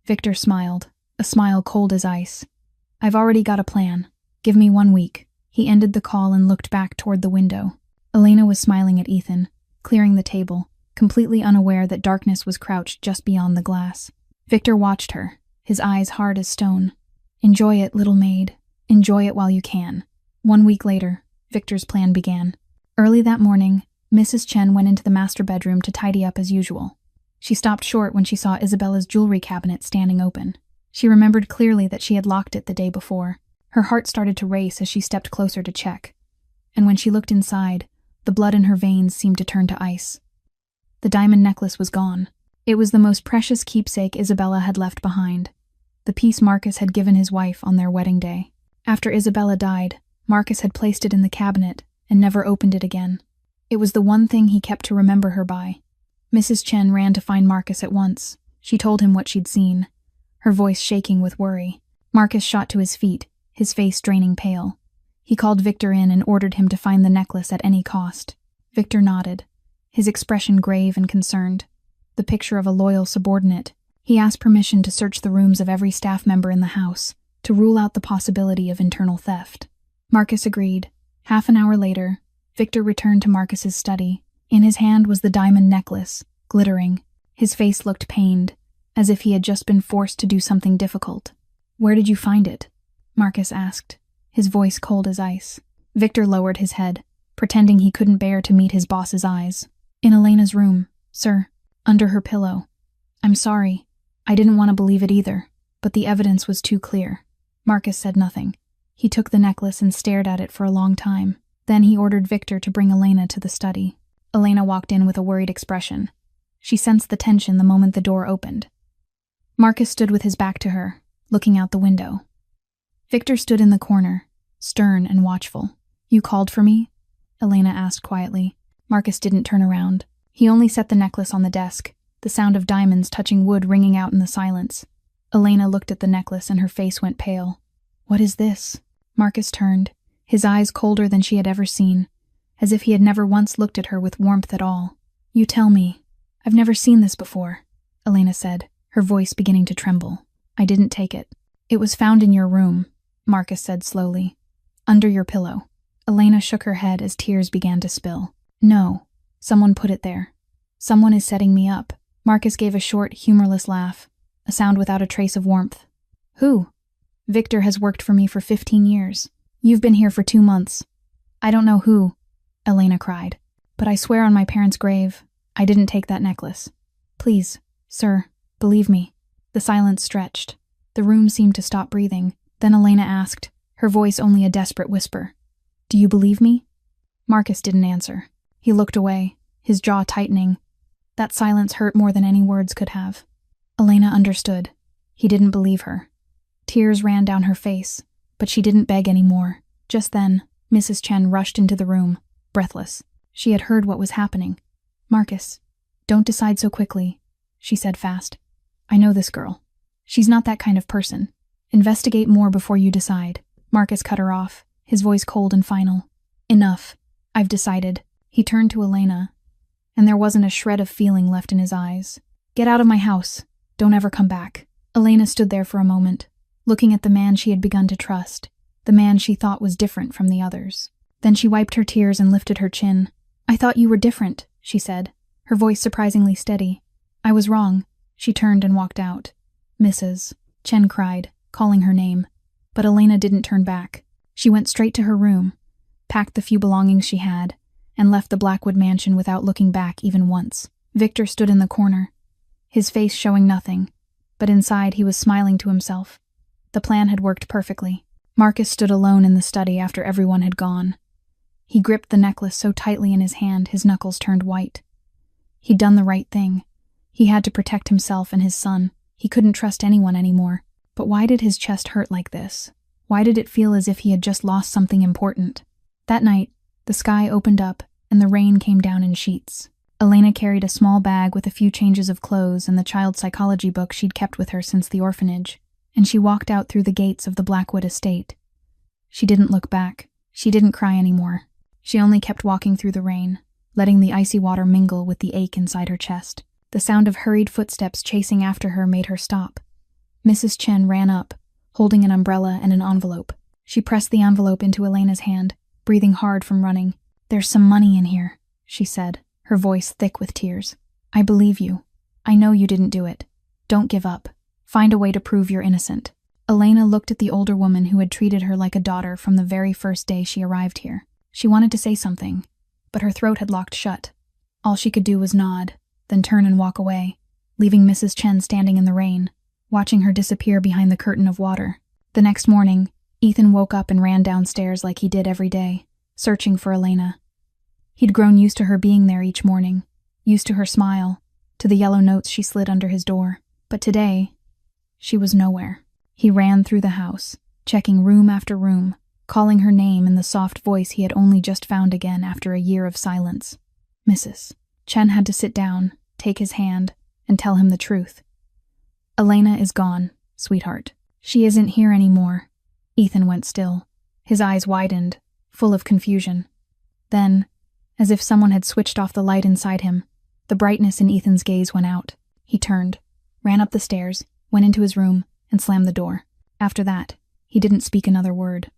Victor smiled, a smile cold as ice. "I've already got a plan. Give me 1 week." He ended the call and looked back toward the window. Elena was smiling at Ethan, clearing the table, completely unaware that darkness was crouched just beyond the glass. Victor watched her, his eyes hard as stone. "Enjoy it, little maid. Enjoy it while you can." 1 week later, Victor's plan began. Early that morning, Mrs. Chen went into the master bedroom to tidy up as usual. She stopped short when she saw Isabella's jewelry cabinet standing open. She remembered clearly that she had locked it the day before. Her heart started to race as she stepped closer to check. And when she looked inside, The blood in her veins seemed to turn to ice. The diamond necklace was gone. It was the most precious keepsake Isabella had left behind, the piece Marcus had given his wife on their wedding day. After Isabella died, Marcus had placed it in the cabinet and never opened it again. It was the one thing he kept to remember her by. Mrs. Chen ran to find Marcus at once. She told him what she'd seen, her voice shaking with worry. Marcus shot to his feet, his face draining pale. He called Victor in and ordered him to find the necklace at any cost. Victor nodded, his expression grave and concerned, the picture of a loyal subordinate. He asked permission to search the rooms of every staff member in the house, to rule out the possibility of internal theft. Marcus agreed. Half an hour later, Victor returned to Marcus's study. In his hand was the diamond necklace, glittering. His face looked pained, as if he had just been forced to do something difficult. "Where did you find it?" Marcus asked, his voice cold as ice. Victor lowered his head, pretending he couldn't bear to meet his boss's eyes. "In Elena's room, sir, under her pillow. I'm sorry. I didn't want to believe it either, but the evidence was too clear." Marcus said nothing. He took the necklace and stared at it for a long time. Then he ordered Victor to bring Elena to the study. Elena walked in with a worried expression. She sensed the tension the moment the door opened. Marcus stood with his back to her, looking out the window. Victor stood in the corner, stern and watchful. "You called for me?" Elena asked quietly. Marcus didn't turn around. He only set the necklace on the desk, the sound of diamonds touching wood ringing out in the silence. Elena looked at the necklace and her face went pale. "What is this?" Marcus turned, his eyes colder than she had ever seen, as if he had never once looked at her with warmth at all. "You tell me. I've never seen this before," Elena said, her voice beginning to tremble. "I didn't take it. It was found in your room," Marcus said slowly. "Under your pillow." Elena shook her head as tears began to spill. "No, someone put it there. Someone is setting me up." Marcus gave a short, humorless laugh, a sound without a trace of warmth. "Who?" "Victor has worked for me for 15 years. You've been here for 2 months. I don't know who," Elena cried. "But I swear on my parents' grave, I didn't take that necklace. Please, sir, believe me." The silence stretched. The room seemed to stop breathing. Then Elena asked, her voice only a desperate whisper, "Do you believe me?" Marcus didn't answer. He looked away, his jaw tightening. That silence hurt more than any words could have. Elena understood. He didn't believe her. Tears ran down her face, but she didn't beg any more. Just then, Mrs. Chen rushed into the room, breathless. She had heard what was happening. "Marcus, don't decide so quickly," she said fast. "I know this girl. She's not that kind of person. Investigate more before you decide." Marcus cut her off, his voice cold and final. "Enough. I've decided." He turned to Elena, and there wasn't a shred of feeling left in his eyes. "Get out of my house. Don't ever come back." Elena stood there for a moment, looking at the man she had begun to trust, the man she thought was different from the others. Then she wiped her tears and lifted her chin. "I thought you were different," she said, her voice surprisingly steady. "I was wrong." She turned and walked out. "Mrs. Chen," cried, calling her name. But Elena didn't turn back. She went straight to her room, packed the few belongings she had, and left the Blackwood mansion without looking back even once. Victor stood in the corner, his face showing nothing, but inside he was smiling to himself. The plan had worked perfectly. Marcus stood alone in the study after everyone had gone. He gripped the necklace so tightly in his hand his knuckles turned white. He'd done the right thing. He had to protect himself and his son. He couldn't trust anyone anymore. But why did his chest hurt like this? Why did it feel as if he had just lost something important? That night, the sky opened up and the rain came down in sheets. Elena carried a small bag with a few changes of clothes and the child psychology book she'd kept with her since the orphanage, and she walked out through the gates of the Blackwood estate. She didn't look back. She didn't cry anymore. She only kept walking through the rain, letting the icy water mingle with the ache inside her chest. The sound of hurried footsteps chasing after her made her stop. Mrs. Chen ran up, holding an umbrella and an envelope. She pressed the envelope into Elena's hand, breathing hard from running. "There's some money in here," she said, her voice thick with tears. "I believe you. I know you didn't do it. Don't give up. Find a way to prove you're innocent." Elena looked at the older woman who had treated her like a daughter from the very first day she arrived here. She wanted to say something, but her throat had locked shut. All she could do was nod, then turn and walk away, leaving Mrs. Chen standing in the rain, watching her disappear behind the curtain of water. The next morning, Ethan woke up and ran downstairs like he did every day, searching for Elena. He'd grown used to her being there each morning, used to her smile, to the yellow notes she slid under his door. But today, she was nowhere. He ran through the house, checking room after room, calling her name in the soft voice he had only just found again after a year of silence. Mrs. Chen had to sit down, take his hand, and tell him the truth. Elena is gone, sweetheart. She isn't here anymore. Ethan went still. His eyes widened, full of confusion. Then, as if someone had switched off the light inside him, the brightness in Ethan's gaze went out. He turned, ran up the stairs, went into his room, and slammed the door. After that, he didn't speak another word.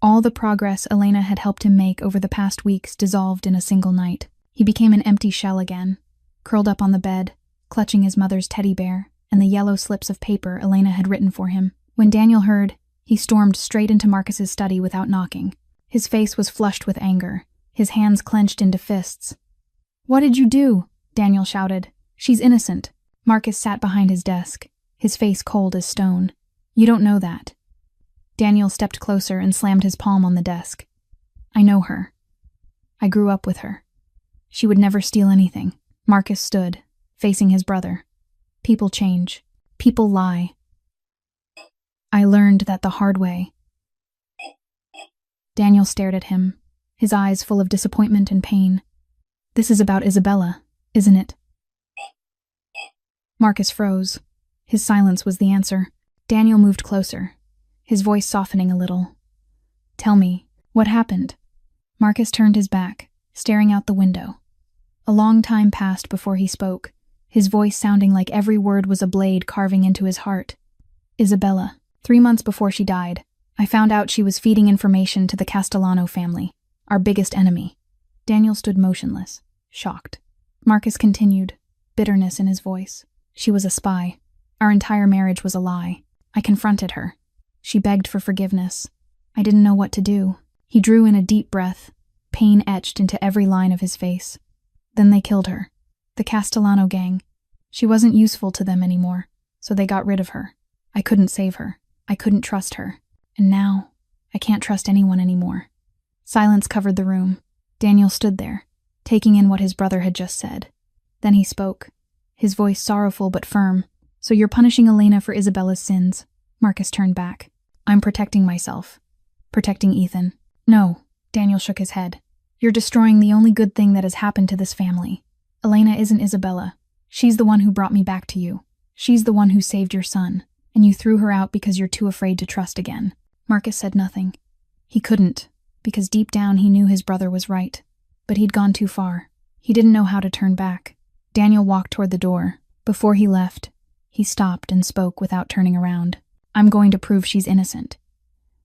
All the progress Elena had helped him make over the past weeks dissolved in a single night. He became an empty shell again, curled up on the bed, clutching his mother's teddy bear and the yellow slips of paper Elena had written for him. When Daniel heard, he stormed straight into Marcus's study without knocking. His face was flushed with anger, his hands clenched into fists. "What did you do?" Daniel shouted. "She's innocent." Marcus sat behind his desk, his face cold as stone. "You don't know that." Daniel stepped closer and slammed his palm on the desk. "I know her. I grew up with her. She would never steal anything." Marcus stood, facing his brother. "People change. People lie. I learned that the hard way." Daniel stared at him, his eyes full of disappointment and pain. "This is about Isabella, isn't it?" Marcus froze. His silence was the answer. Daniel moved closer, his voice softening a little. "Tell me, what happened?" Marcus turned his back, staring out the window. A long time passed before he spoke, his voice sounding like every word was a blade carving into his heart. "Isabella, 3 months before she died, I found out she was feeding information to the Castellano family, our biggest enemy." Daniel stood motionless, shocked. Marcus continued, bitterness in his voice. "She was a spy. Our entire marriage was a lie. I confronted her. She begged for forgiveness. I didn't know what to do." He drew in a deep breath, pain etched into every line of his face. "Then they killed her. The Castellano gang. She wasn't useful to them anymore, so they got rid of her. I couldn't save her. I couldn't trust her. And now, I can't trust anyone anymore." Silence covered the room. Daniel stood there, taking in what his brother had just said. Then he spoke, his voice sorrowful but firm. "So you're punishing Elena for Isabella's sins?" Marcus turned back. "I'm protecting myself. Protecting Ethan." "No," Daniel shook his head. "You're destroying the only good thing that has happened to this family. Elena isn't Isabella. She's the one who brought me back to you. She's the one who saved your son, and you threw her out because you're too afraid to trust again." Marcus said nothing. He couldn't, because deep down he knew his brother was right. But he'd gone too far. He didn't know how to turn back. Daniel walked toward the door. Before he left, he stopped and spoke without turning around. "I'm going to prove she's innocent.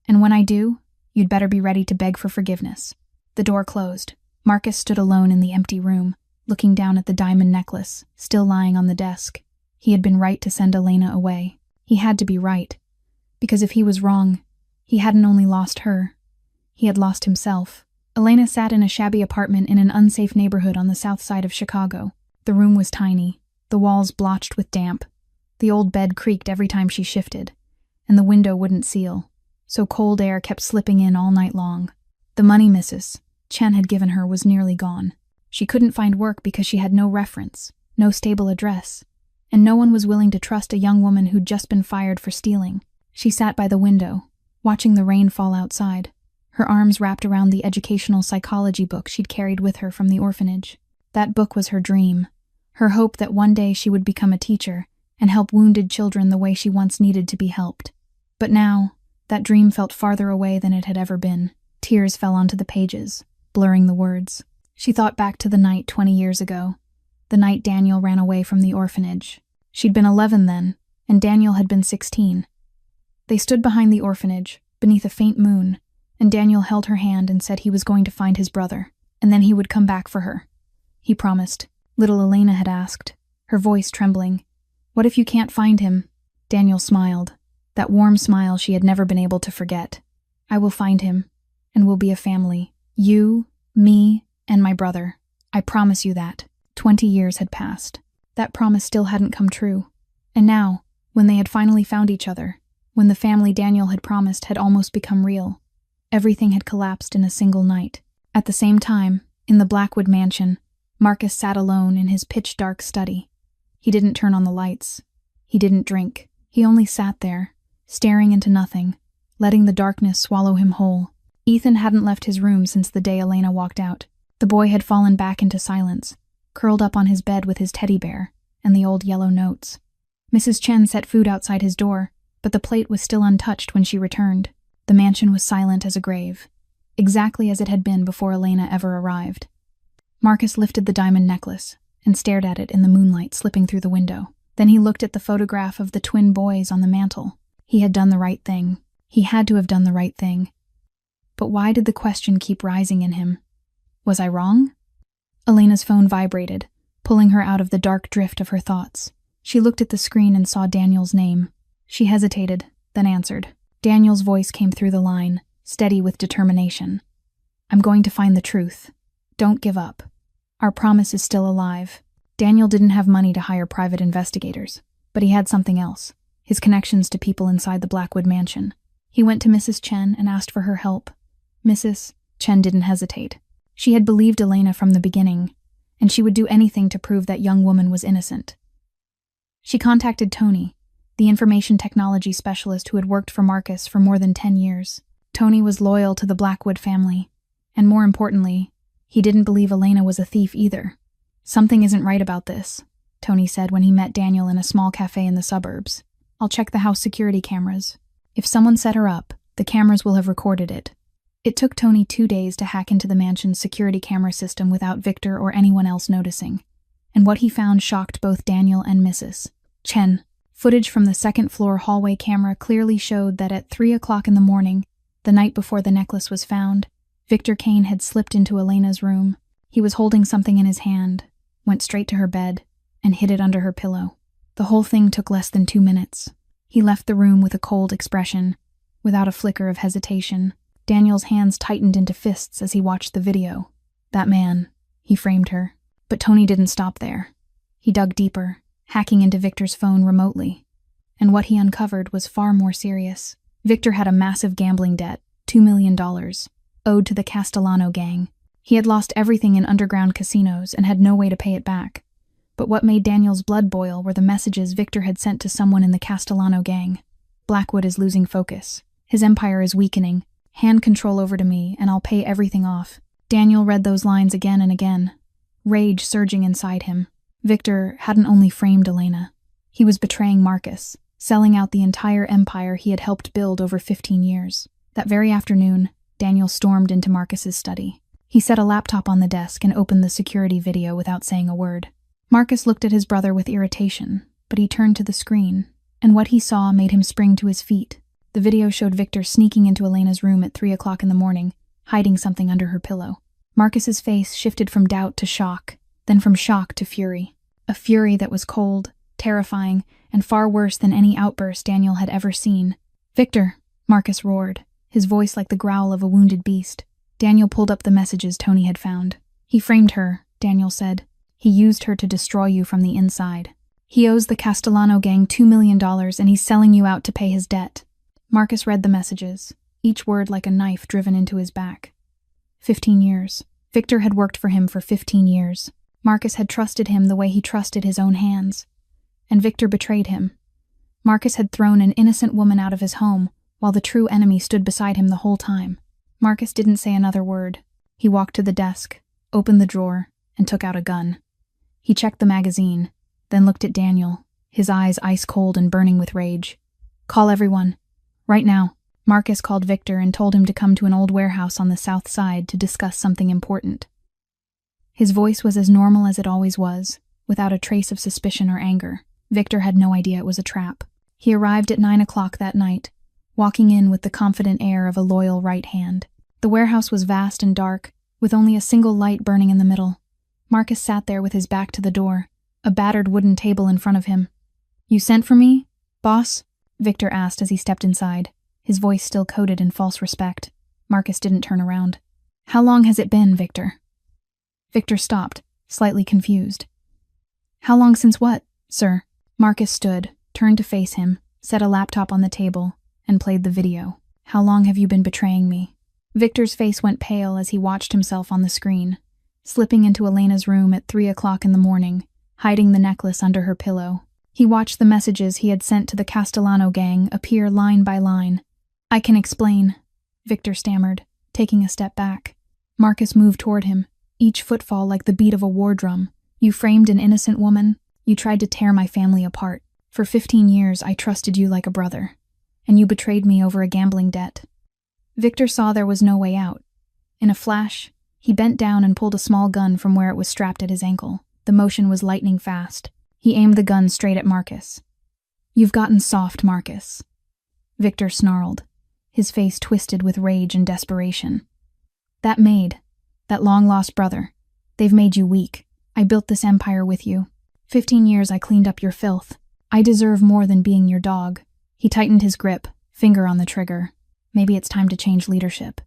And when I do, you'd better be ready to beg for forgiveness." The door closed. Marcus stood alone in the empty room, looking down at the diamond necklace, still lying on the desk. He had been right to send Elena away. He had to be right. Because if he was wrong, he hadn't only lost her, he had lost himself. Elena sat in a shabby apartment in an unsafe neighborhood on the south side of Chicago. The room was tiny, the walls blotched with damp. The old bed creaked every time she shifted, and the window wouldn't seal, so cold air kept slipping in all night long. The money Mrs. Chen had given her was nearly gone. She couldn't find work because she had no reference, no stable address, and no one was willing to trust a young woman who'd just been fired for stealing. She sat by the window, watching the rain fall outside, her arms wrapped around the educational psychology book she'd carried with her from the orphanage. That book was her dream, her hope that one day she would become a teacher and help wounded children the way she once needed to be helped. But now, that dream felt farther away than it had ever been. Tears fell onto the pages, blurring the words. She thought back to the night 20 years ago, the night Daniel ran away from the orphanage. She'd been 11 then, and Daniel had been 16. They stood behind the orphanage, beneath a faint moon, and Daniel held her hand and said he was going to find his brother, and then he would come back for her. He promised. Little Elena had asked, her voice trembling, "What if you can't find him?" Daniel smiled, that warm smile she had never been able to forget. "I will find him, and we'll be a family. You, me, and my brother. I promise you that." 20 years had passed. That promise still hadn't come true. And now, when they had finally found each other, when the family Daniel had promised had almost become real, everything had collapsed in a single night. At the same time, In the Blackwood mansion, Marcus sat alone in his pitch-dark study. He didn't turn on the lights. He didn't drink. He only sat there, staring into nothing, letting the darkness swallow him whole. Ethan hadn't left his room since the day Elena walked out. The boy had fallen back into silence, curled up on his bed with his teddy bear and the old yellow notes. Mrs. Chen set food outside his door, but the plate was still untouched when she returned. The mansion was silent as a grave, exactly as it had been before Elena ever arrived. Marcus lifted the diamond necklace and stared at it in the moonlight slipping through the window. Then he looked at the photograph of the twin boys on the mantel. He had done the right thing. He had to have done the right thing. But why did the question keep rising in him? Was I wrong? Elena's phone vibrated, pulling her out of the dark drift of her thoughts. She looked at the screen and saw Daniel's name. She hesitated, then answered. Daniel's voice came through the line, steady with determination. I'm going to find the truth. Don't give up. Our promise is still alive. Daniel didn't have money to hire private investigators, but he had something else, his connections to people inside the Blackwood mansion. He went to Mrs. Chen and asked for her help. Mrs. Chen didn't hesitate. She had believed Elena from the beginning, and she would do anything to prove that young woman was innocent. She contacted Tony, the information technology specialist who had worked for Marcus for more than 10 years. Tony was loyal to the Blackwood family, and more importantly, he didn't believe Elena was a thief either. Something isn't right about this, Tony said when he met Daniel in a small cafe in the suburbs. I'll check the house security cameras. If someone set her up, the cameras will have recorded it. It took Tony 2 days to hack into the mansion's security camera system without Victor or anyone else noticing. And what he found shocked both Daniel and Mrs. Chen. Footage from the second-floor hallway camera clearly showed that at 3 o'clock in the morning, the night before the necklace was found, Victor Kane had slipped into Elena's room. He was holding something in his hand, went straight to her bed, and hid it under her pillow. The whole thing took less than 2 minutes. He left the room with a cold expression, without a flicker of hesitation. Daniel's hands tightened into fists as he watched the video. That man, he framed her. But Tony didn't stop there. He dug deeper, hacking into Victor's phone remotely. And what he uncovered was far more serious. Victor had a massive gambling debt, $2 million, owed to the Castellano gang. He had lost everything in underground casinos and had no way to pay it back. But what made Daniel's blood boil were the messages Victor had sent to someone in the Castellano gang. Blackwood is losing focus. His empire is weakening. Hand control over to me, and I'll pay everything off. Daniel read those lines again and again, rage surging inside him. Victor hadn't only framed Elena. He was betraying Marcus, selling out the entire empire he had helped build over 15 years. That very afternoon, Daniel stormed into Marcus's study. He set a laptop on the desk and opened the security video without saying a word. Marcus looked at his brother with irritation, but he turned to the screen, and what he saw made him spring to his feet. The video showed Victor sneaking into Elena's room at 3 o'clock in the morning, hiding something under her pillow. Marcus's face shifted from doubt to shock, then from shock to fury. A fury that was cold, terrifying, and far worse than any outburst Daniel had ever seen. "Victor," Marcus roared, his voice like the growl of a wounded beast. Daniel pulled up the messages Tony had found. "He framed her," Daniel said. "He used her to destroy you from the inside. He owes the Castellano gang $2 million and he's selling you out to pay his debt." Marcus read the messages, each word like a knife driven into his back. 15 years. Victor had worked for him for 15 years. Marcus had trusted him the way he trusted his own hands. And Victor betrayed him. Marcus had thrown an innocent woman out of his home, while the true enemy stood beside him the whole time. Marcus didn't say another word. He walked to the desk, opened the drawer, and took out a gun. He checked the magazine, then looked at Daniel, his eyes ice-cold and burning with rage. "Call everyone. Right now." Marcus called Victor and told him to come to an old warehouse on the south side to discuss something important. His voice was as normal as it always was, without a trace of suspicion or anger. Victor had no idea it was a trap. He arrived at 9 o'clock that night, walking in with the confident air of a loyal right hand. The warehouse was vast and dark, with only a single light burning in the middle. Marcus sat there with his back to the door, a battered wooden table in front of him. "You sent for me, boss?" Victor asked as he stepped inside, his voice still coated in false respect. Marcus didn't turn around. "How long has it been, Victor?" Victor stopped, slightly confused. "How long since what, sir?" Marcus stood, turned to face him, set a laptop on the table, and played the video. "How long have you been betraying me?" Victor's face went pale as he watched himself on the screen. slipping into Elena's room at 3 o'clock in the morning, hiding the necklace under her pillow. He watched the messages he had sent to the Castellano gang appear line by line. "I can explain," Victor stammered, taking a step back. Marcus moved toward him, each footfall like the beat of a war drum. "You framed an innocent woman. You tried to tear my family apart. For 15 years, I trusted you like a brother. And you betrayed me over a gambling debt." Victor saw there was no way out. In a flash, he bent down and pulled a small gun from where it was strapped at his ankle. The motion was lightning fast. He aimed the gun straight at Marcus. "You've gotten soft, Marcus." Victor snarled, his face twisted with rage and desperation. "That Maid, that long-lost brother, they've made you weak. I built this empire with you. 15 years I cleaned up your filth. I deserve more than being your dog." He tightened his grip, finger on the trigger. Maybe it's time to change leadership.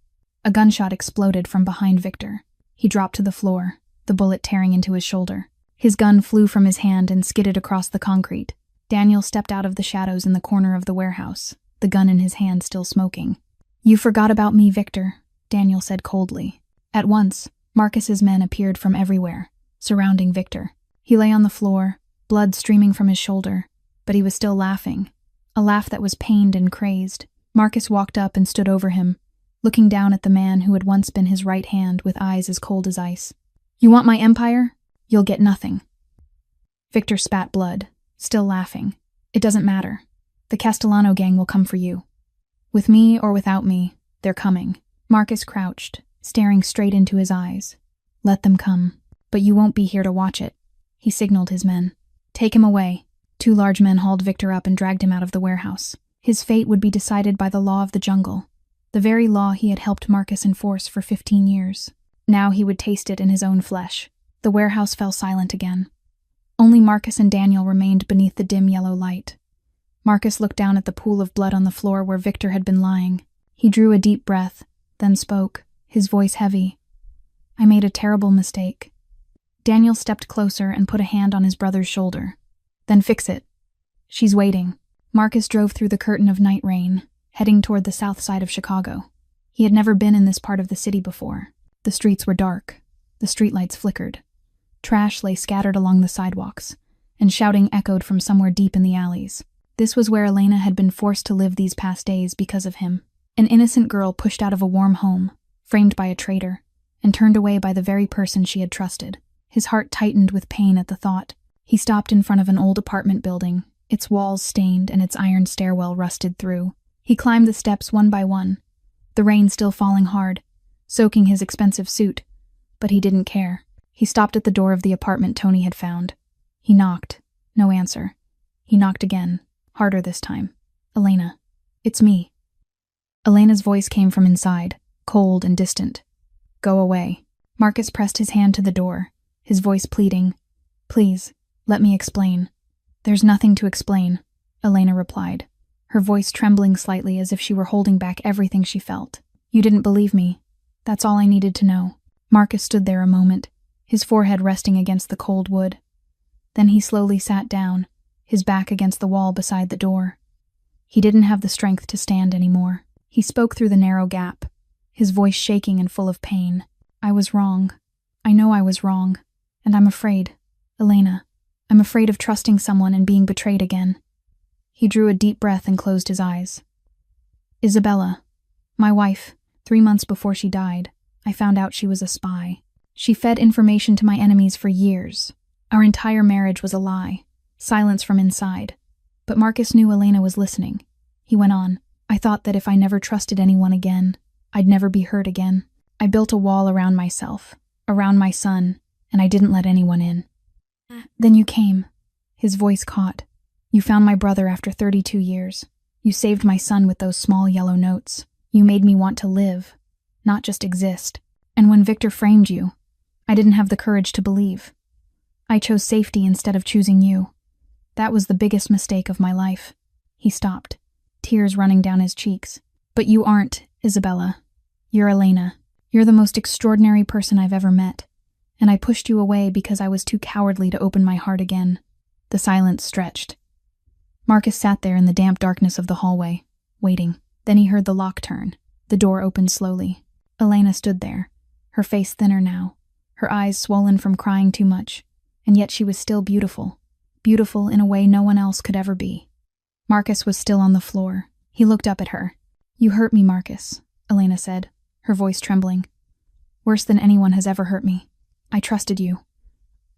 A gunshot exploded from behind Victor. He dropped to the floor, the bullet tearing into his shoulder. His gun flew from his hand and skidded across the concrete. Daniel stepped out of the shadows in the corner of the warehouse, the gun in his hand still smoking. "You forgot about me, Victor," Daniel said coldly. At once, Marcus's men appeared from everywhere, surrounding Victor. He lay on the floor, blood streaming from his shoulder, but he was still laughing, a laugh that was pained and crazed. Marcus walked up and stood over him, looking down at the man who had once been his right hand with eyes as cold as ice. "You want my empire? You'll get nothing." Victor spat blood, still laughing. "It doesn't matter. The Castellano gang will come for you. With me or without me, they're coming." Marcus crouched, staring straight into his eyes. "Let them come, but you won't be here to watch it." He signaled his men. "Take him away." 2 large men hauled Victor up and dragged him out of the warehouse. His fate would be decided by the law of the jungle, the very law he had helped Marcus enforce for 15 years. Now he would taste it in his own flesh. The warehouse fell silent again. Only Marcus and Daniel remained beneath the dim yellow light. Marcus looked down at the pool of blood on the floor where Victor had been lying. He drew a deep breath, then spoke, his voice heavy. "I made a terrible mistake." Daniel stepped closer and put a hand on his brother's shoulder. "Then fix it. She's waiting." Marcus drove through the curtain of night rain, heading toward the south side of Chicago. He had never been in this part of the city before. The streets were dark. The streetlights flickered. Trash lay scattered along the sidewalks, and shouting echoed from somewhere deep in the alleys. This was where Elena had been forced to live these past days because of him. An innocent girl pushed out of a warm home, framed by a traitor, and turned away by the very person she had trusted. His heart tightened with pain at the thought. He stopped in front of an old apartment building, its walls stained and its iron stairwell rusted through. He climbed the steps one by one, the rain still falling hard, soaking his expensive suit, but he didn't care. He stopped at the door of the apartment Tony had found. He knocked. No answer. He knocked again, harder this time. "Elena, it's me." Elena's voice came from inside, cold and distant. "Go away." Marcus pressed his hand to the door, his voice pleading. "Please, let me explain." "There's nothing to explain," Elena replied, her voice trembling slightly as if she were holding back everything she felt. "You didn't believe me. That's all I needed to know." Marcus stood there a moment, his forehead resting against the cold wood. Then he slowly sat down, his back against the wall beside the door. He didn't have the strength to stand anymore. He spoke through the narrow gap, his voice shaking and full of pain. "I was wrong. I know I was wrong. And I'm afraid. Elena, I'm afraid of trusting someone and being betrayed again." He drew a deep breath and closed his eyes. "Isabella, my wife, 3 months before she died, I found out she was a spy. She fed information to my enemies for years. Our entire marriage was a lie, silence from inside. But Marcus knew Elena was listening. He went on, "I thought that if I never trusted anyone again, I'd never be hurt again. I built a wall around myself, around my son, and I didn't let anyone in. Then you came." His voice caught. "You found my brother after 32 years. You saved my son with those small yellow notes. You made me want to live, not just exist. And when Victor framed you, I didn't have the courage to believe. I chose safety instead of choosing you. That was the biggest mistake of my life." He stopped, tears running down his cheeks. "But you aren't, Isabella. You're Elena. You're the most extraordinary person I've ever met. And I pushed you away because I was too cowardly to open my heart again." The silence stretched. Marcus sat there in the damp darkness of the hallway, waiting. Then he heard the lock turn. The door opened slowly. Elena stood there, her face thinner now, her eyes swollen from crying too much, and yet she was still beautiful. Beautiful in a way no one else could ever be. Marcus was still on the floor. He looked up at her. "You hurt me, Marcus," Elena said, her voice trembling. "Worse than anyone has ever hurt me. I trusted you.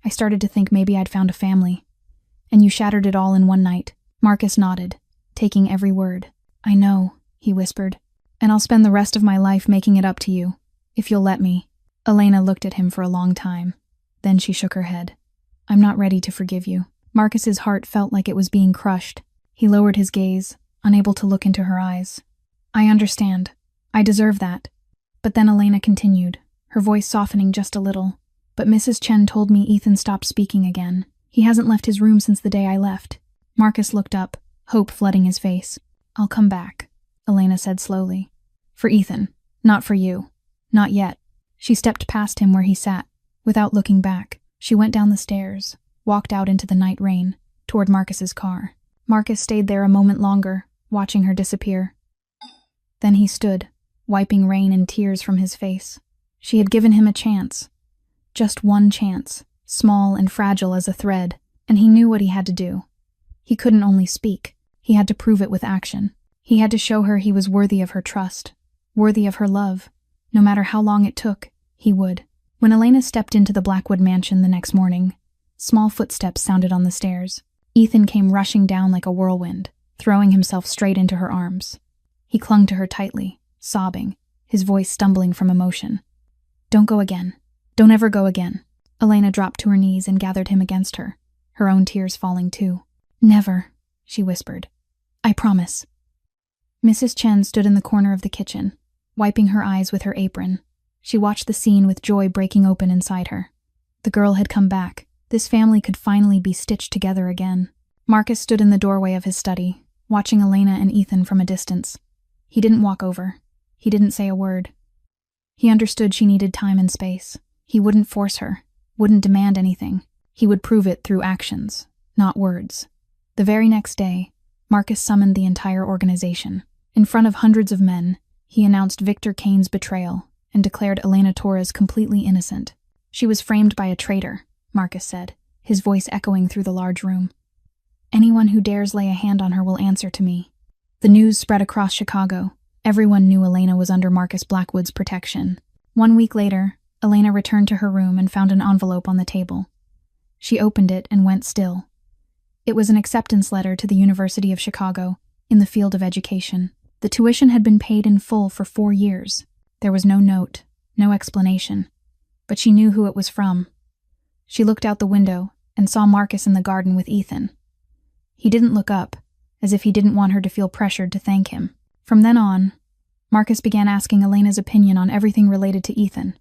I started to think maybe I'd found a family. And you shattered it all in one night." Marcus nodded, taking every word. "I know," he whispered, "and I'll spend the rest of my life making it up to you, if you'll let me." Elena looked at him for a long time. Then she shook her head. "I'm not ready to forgive you." Marcus's heart felt like it was being crushed. He lowered his gaze, unable to look into her eyes. "I understand. I deserve that." But then Elena continued, her voice softening just a little. "But Mrs. Chen told me Ethan stopped speaking again. He hasn't left his room since the day I left." Marcus looked up, hope flooding his face. "I'll come back," Elena said slowly. "For Ethan, not for you. Not yet." She stepped past him where he sat. Without looking back, she went down the stairs, walked out into the night rain, toward Marcus's car. Marcus stayed there a moment longer, watching her disappear. Then he stood, wiping rain and tears from his face. She had given him a chance. Just one chance, small and fragile as a thread, and he knew what he had to do. He couldn't only speak. He had to prove it with action. He had to show her he was worthy of her trust, worthy of her love. No matter how long it took, he would. When Elena stepped into the Blackwood mansion the next morning, small footsteps sounded on the stairs. Ethan came rushing down like a whirlwind, throwing himself straight into her arms. He clung to her tightly, sobbing, his voice stumbling from emotion. "Don't go again. Don't ever go again." Elena dropped to her knees and gathered him against her, her own tears falling too. "Never," she whispered. "I promise." Mrs. Chen stood in the corner of the kitchen, wiping her eyes with her apron. She watched the scene with joy breaking open inside her. The girl had come back. This family could finally be stitched together again. Marcus stood in the doorway of his study, watching Elena and Ethan from a distance. He didn't walk over. He didn't say a word. He understood she needed time and space. He wouldn't force her, wouldn't demand anything. He would prove it through actions, not words. The very next day, Marcus summoned the entire organization. In front of hundreds of men, he announced Victor Kane's betrayal and declared Elena Torres completely innocent. "She was framed by a traitor," Marcus said, his voice echoing through the large room. "Anyone who dares lay a hand on her will answer to me." The news spread across Chicago. Everyone knew Elena was under Marcus Blackwood's protection. 1 week later, Elena returned to her room and found an envelope on the table. She opened it and went still. It was an acceptance letter to the University of Chicago, in the field of education. The tuition had been paid in full for 4 years. There was no note, no explanation. But she knew who it was from. She looked out the window and saw Marcus in the garden with Ethan. He didn't look up, as if he didn't want her to feel pressured to thank him. From then on, Marcus began asking Elena's opinion on everything related to Ethan.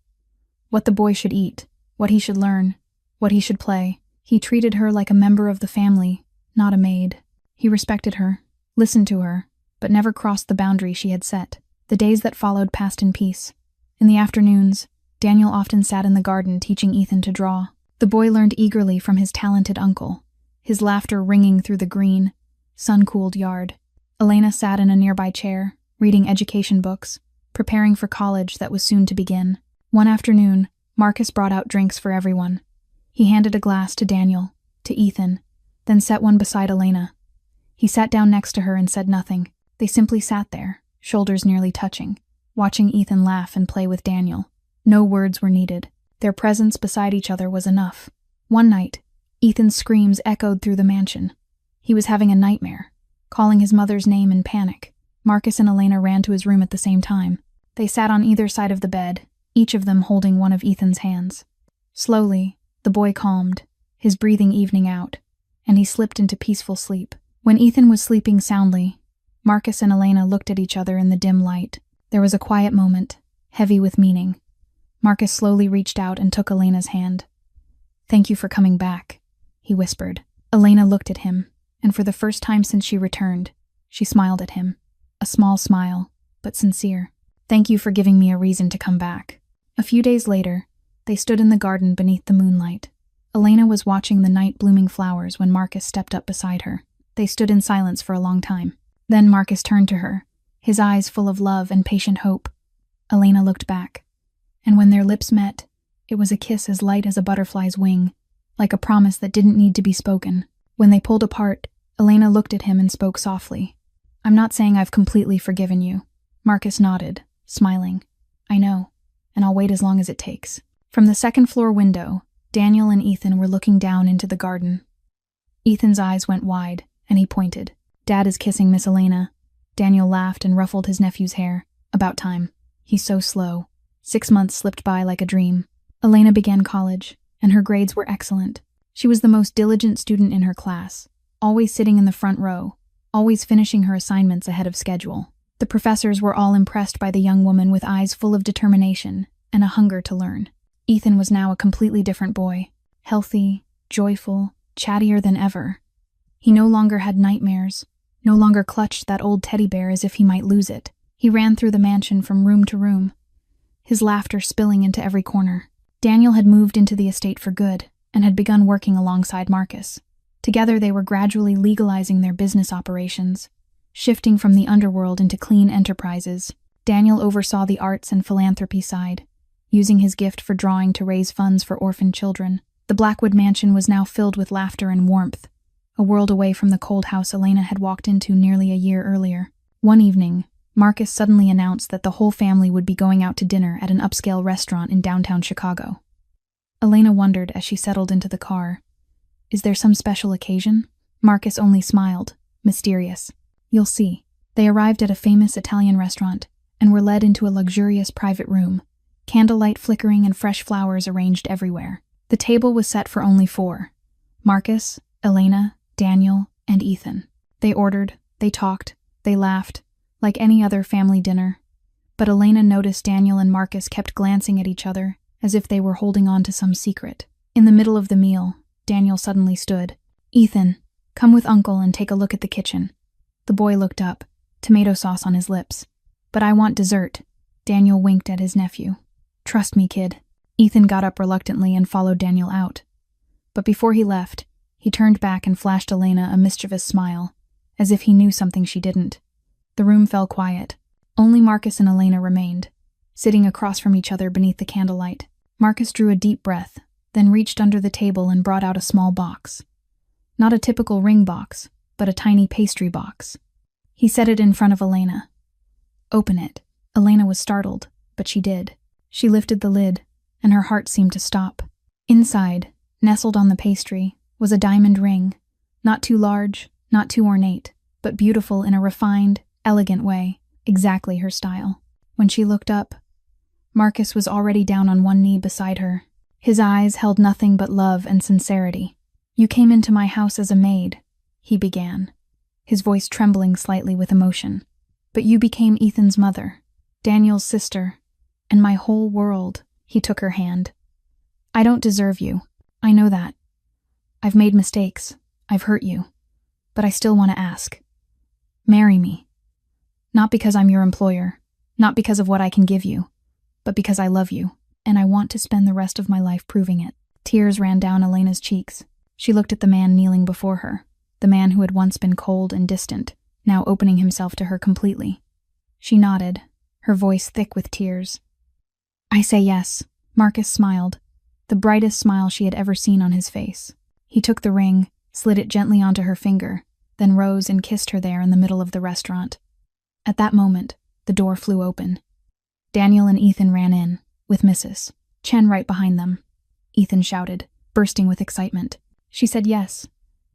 What the boy should eat, what he should learn, what he should play. He treated her like a member of the family, not a maid. He respected her, listened to her, but never crossed the boundary she had set. The days that followed passed in peace. In the afternoons, Daniel often sat in the garden teaching Ethan to draw. The boy learned eagerly from his talented uncle, his laughter ringing through the green, sun-cooled yard. Elena sat in a nearby chair, reading education books, preparing for college that was soon to begin. One afternoon, Marcus brought out drinks for everyone. He handed a glass to Daniel, to Ethan, then set one beside Elena. He sat down next to her and said nothing. They simply sat there, shoulders nearly touching, watching Ethan laugh and play with Daniel. No words were needed. Their presence beside each other was enough. One night, Ethan's screams echoed through the mansion. He was having a nightmare, calling his mother's name in panic. Marcus and Elena ran to his room at the same time. They sat on either side of the bed, each of them holding one of Ethan's hands. Slowly, the boy calmed, his breathing evening out, and he slipped into peaceful sleep. When Ethan was sleeping soundly, Marcus and Elena looked at each other in the dim light. There was a quiet moment, heavy with meaning. Marcus slowly reached out and took Elena's hand. "Thank you for coming back," he whispered. Elena looked at him, and for the first time since she returned, she smiled at him. A small smile, but sincere. "Thank you for giving me a reason to come back." A few days later, they stood in the garden beneath the moonlight. Elena was watching the night-blooming flowers when Marcus stepped up beside her. They stood in silence for a long time. Then Marcus turned to her, his eyes full of love and patient hope. Elena looked back, and when their lips met, It was a kiss as light as a butterfly's wing, like a promise that didn't need to be spoken. When they pulled apart, Elena looked at him and spoke softly. "I'm not saying I've completely forgiven you." Marcus nodded, smiling. "I know, and I'll wait as long as it takes." From the second-floor window, Daniel and Ethan were looking down into the garden. Ethan's eyes went wide, and he pointed. "Dad is kissing Miss Elena." Daniel laughed and ruffled his nephew's hair. "About time. He's so slow." 6 months slipped by like a dream. Elena began college, and her grades were excellent. She was the most diligent student in her class, always sitting in the front row, always finishing her assignments ahead of schedule. The professors were all impressed by the young woman with eyes full of determination and a hunger to learn. Ethan was now a completely different boy, healthy, joyful, chattier than ever. He no longer had nightmares, no longer clutched that old teddy bear as if he might lose it. He ran through the mansion from room to room, his laughter spilling into every corner. Daniel had moved into the estate for good and had begun working alongside Marcus. Together they were gradually legalizing their business operations, shifting from the underworld into clean enterprises. Daniel oversaw the arts and philanthropy side, using his gift for drawing to raise funds for orphan children. The Blackwood mansion was now filled with laughter and warmth, a world away from the cold house Elena had walked into nearly a year earlier. One evening, Marcus suddenly announced that the whole family would be going out to dinner at an upscale restaurant in downtown Chicago. Elena wondered as she settled into the car. "Is there some special occasion?" Marcus only smiled, mysterious. "You'll see." They arrived at a famous Italian restaurant and were led into a luxurious private room, candlelight flickering and fresh flowers arranged everywhere. The table was set for only 4: Marcus, Elena, Daniel, and Ethan. They ordered, they talked, they laughed, like any other family dinner. But Elena noticed Daniel and Marcus kept glancing at each other, as if they were holding on to some secret. In the middle of the meal, Daniel suddenly stood. "Ethan, come with Uncle and take a look at the kitchen." The boy looked up, tomato sauce on his lips. "But I want dessert." Daniel winked at his nephew. "Trust me, kid." Ethan got up reluctantly and followed Daniel out. But before he left, he turned back and flashed Elena a mischievous smile, as if he knew something she didn't. The room fell quiet. Only Marcus and Elena remained, sitting across from each other beneath the candlelight. Marcus drew a deep breath, then reached under the table and brought out a small box. Not a typical ring box, but a tiny pastry box. He set it in front of Elena. "Open it." Elena was startled, but she did. She lifted the lid, and her heart seemed to stop. Inside, nestled on the pastry, was a diamond ring, not too large, not too ornate, but beautiful in a refined, elegant way, exactly her style. When she looked up, Marcus was already down on one knee beside her. His eyes held nothing but love and sincerity. "You came into my house as a maid," he began, his voice trembling slightly with emotion. "But you became Ethan's mother, Daniel's sister, and my whole world." He took her hand. "I don't deserve you. I know that. I've made mistakes. I've hurt you. But I still want to ask. Marry me. Not because I'm your employer, not because of what I can give you, but because I love you, and I want to spend the rest of my life proving it." Tears ran down Elena's cheeks. She looked at the man kneeling before her, the man who had once been cold and distant, now opening himself to her completely. She nodded, her voice thick with tears. "I say yes." Marcus smiled, the brightest smile she had ever seen on his face. He took the ring, slid it gently onto her finger, then rose and kissed her there in the middle of the restaurant. At that moment, the door flew open. Daniel and Ethan ran in, with Mrs. Chen right behind them. Ethan shouted, bursting with excitement. She said yes.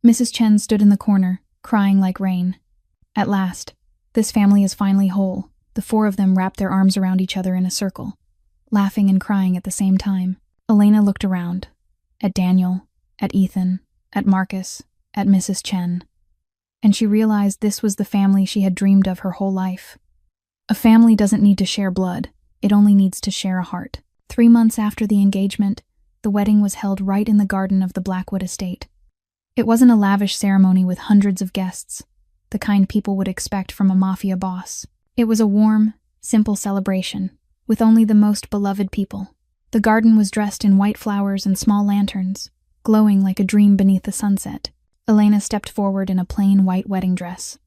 Mrs. Chen stood in the corner, crying like rain. At last, this family is finally whole. The 4 of them wrapped their arms around each other in a circle, laughing and crying at the same time. Elena looked around, at Daniel, at Ethan, at Marcus, at Mrs. Chen, and she realized this was the family she had dreamed of her whole life. A family doesn't need to share blood, it only needs to share a heart. 3 months after the engagement, the wedding was held right in the garden of the Blackwood estate. It wasn't a lavish ceremony with hundreds of guests, the kind people would expect from a Mafia boss. It was a warm, simple celebration, with only the most beloved people. The garden was dressed in white flowers and small lanterns, glowing like a dream beneath the sunset. Elena stepped forward in a plain white wedding dress.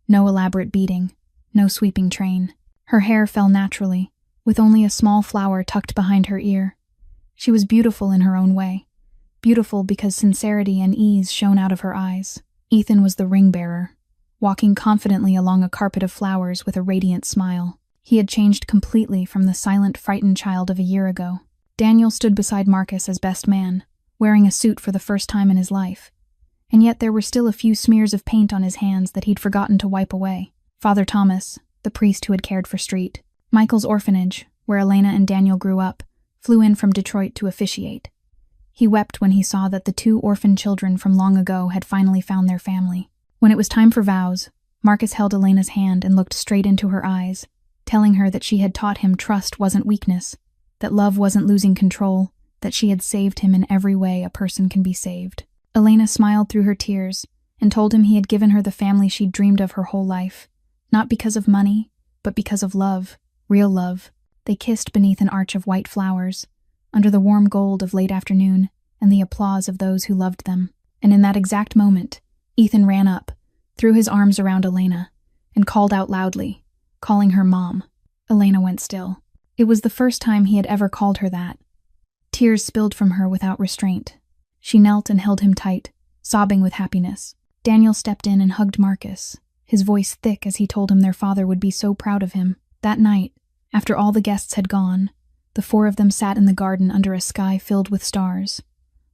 No elaborate beading, no sweeping train. Her hair fell naturally, with only a small flower tucked behind her ear. She was beautiful in her own way. Beautiful because sincerity and ease shone out of her eyes. Ethan was the ring-bearer, walking confidently along a carpet of flowers with a radiant smile. He had changed completely from the silent, frightened child of a year ago. Daniel stood beside Marcus as best man, wearing a suit for the first time in his life. And yet there were still a few smears of paint on his hands that he'd forgotten to wipe away. Father Thomas, the priest who had cared for Street, Michael's orphanage, where Elena and Daniel grew up, flew in from Detroit to officiate. He wept when he saw that the 2 orphan children from long ago had finally found their family. When it was time for vows, Marcus held Elena's hand and looked straight into her eyes, telling her that she had taught him trust wasn't weakness, that love wasn't losing control, that she had saved him in every way a person can be saved. Elena smiled through her tears and told him he had given her the family she'd dreamed of her whole life, not because of money, but because of love, real love. They kissed beneath an arch of white flowers, under the warm gold of late afternoon and the applause of those who loved them. And in that exact moment, Ethan ran up, threw his arms around Elena, and called out loudly, calling her Mom. Elena went still. It was the first time he had ever called her that. Tears spilled from her without restraint. She knelt and held him tight, sobbing with happiness. Daniel stepped in and hugged Marcus, his voice thick as he told him their father would be so proud of him. That night, after all the guests had gone, the 4 of them sat in the garden under a sky filled with stars.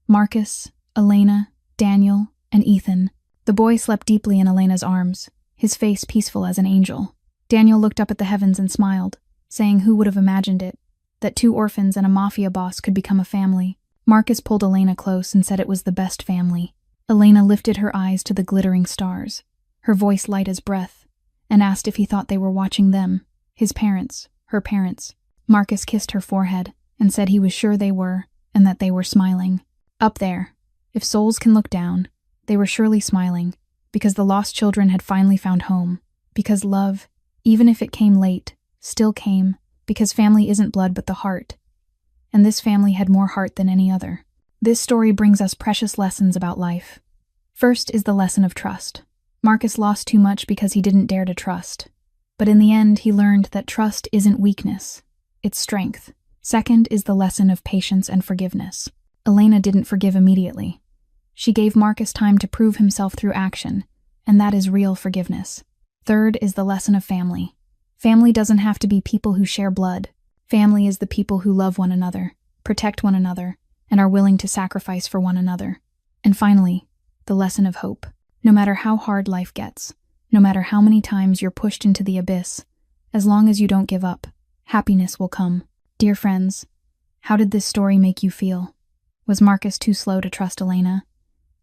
Marcus, Elena, Daniel, and Ethan. The boy slept deeply in Elena's arms, his face peaceful as an angel. Daniel looked up at the heavens and smiled, saying who would have imagined it, that 2 orphans and a Mafia boss could become a family. Marcus pulled Elena close and said it was the best family. Elena lifted her eyes to the glittering stars, her voice light as breath, and asked if he thought they were watching them, his parents, her parents. Marcus kissed her forehead and said he was sure they were, and that they were smiling. Up there, if souls can look down, they were surely smiling, because the lost children had finally found home, because love, even if it came late, still came, because family isn't blood but the heart. And this family had more heart than any other. This story brings us precious lessons about life. First is the lesson of trust. Marcus lost too much because he didn't dare to trust. But in the end, he learned that trust isn't weakness, it's strength. Second is the lesson of patience and forgiveness. Elena didn't forgive immediately. She gave Marcus time to prove himself through action, and that is real forgiveness. Third is the lesson of family. Family doesn't have to be people who share blood. Family is the people who love one another, protect one another, and are willing to sacrifice for one another. And finally, the lesson of hope. No matter how hard life gets, no matter how many times you're pushed into the abyss, as long as you don't give up, happiness will come. Dear friends, how did this story make you feel? Was Marcus too slow to trust Elena?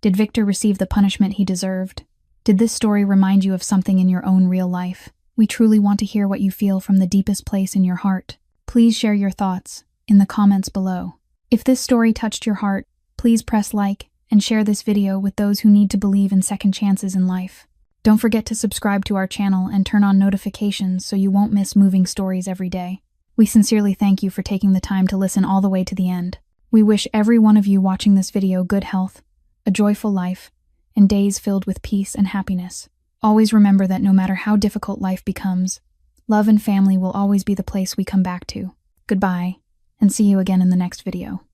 Did Victor receive the punishment he deserved? Did this story remind you of something in your own real life? We truly want to hear what you feel from the deepest place in your heart. Please share your thoughts in the comments below. If this story touched your heart, please press like and share this video with those who need to believe in second chances in life. Don't forget to subscribe to our channel and turn on notifications so you won't miss moving stories every day. We sincerely thank you for taking the time to listen all the way to the end. We wish every one of you watching this video good health, a joyful life, and days filled with peace and happiness. Always remember that no matter how difficult life becomes, love and family will always be the place we come back to. Goodbye, and see you again in the next video.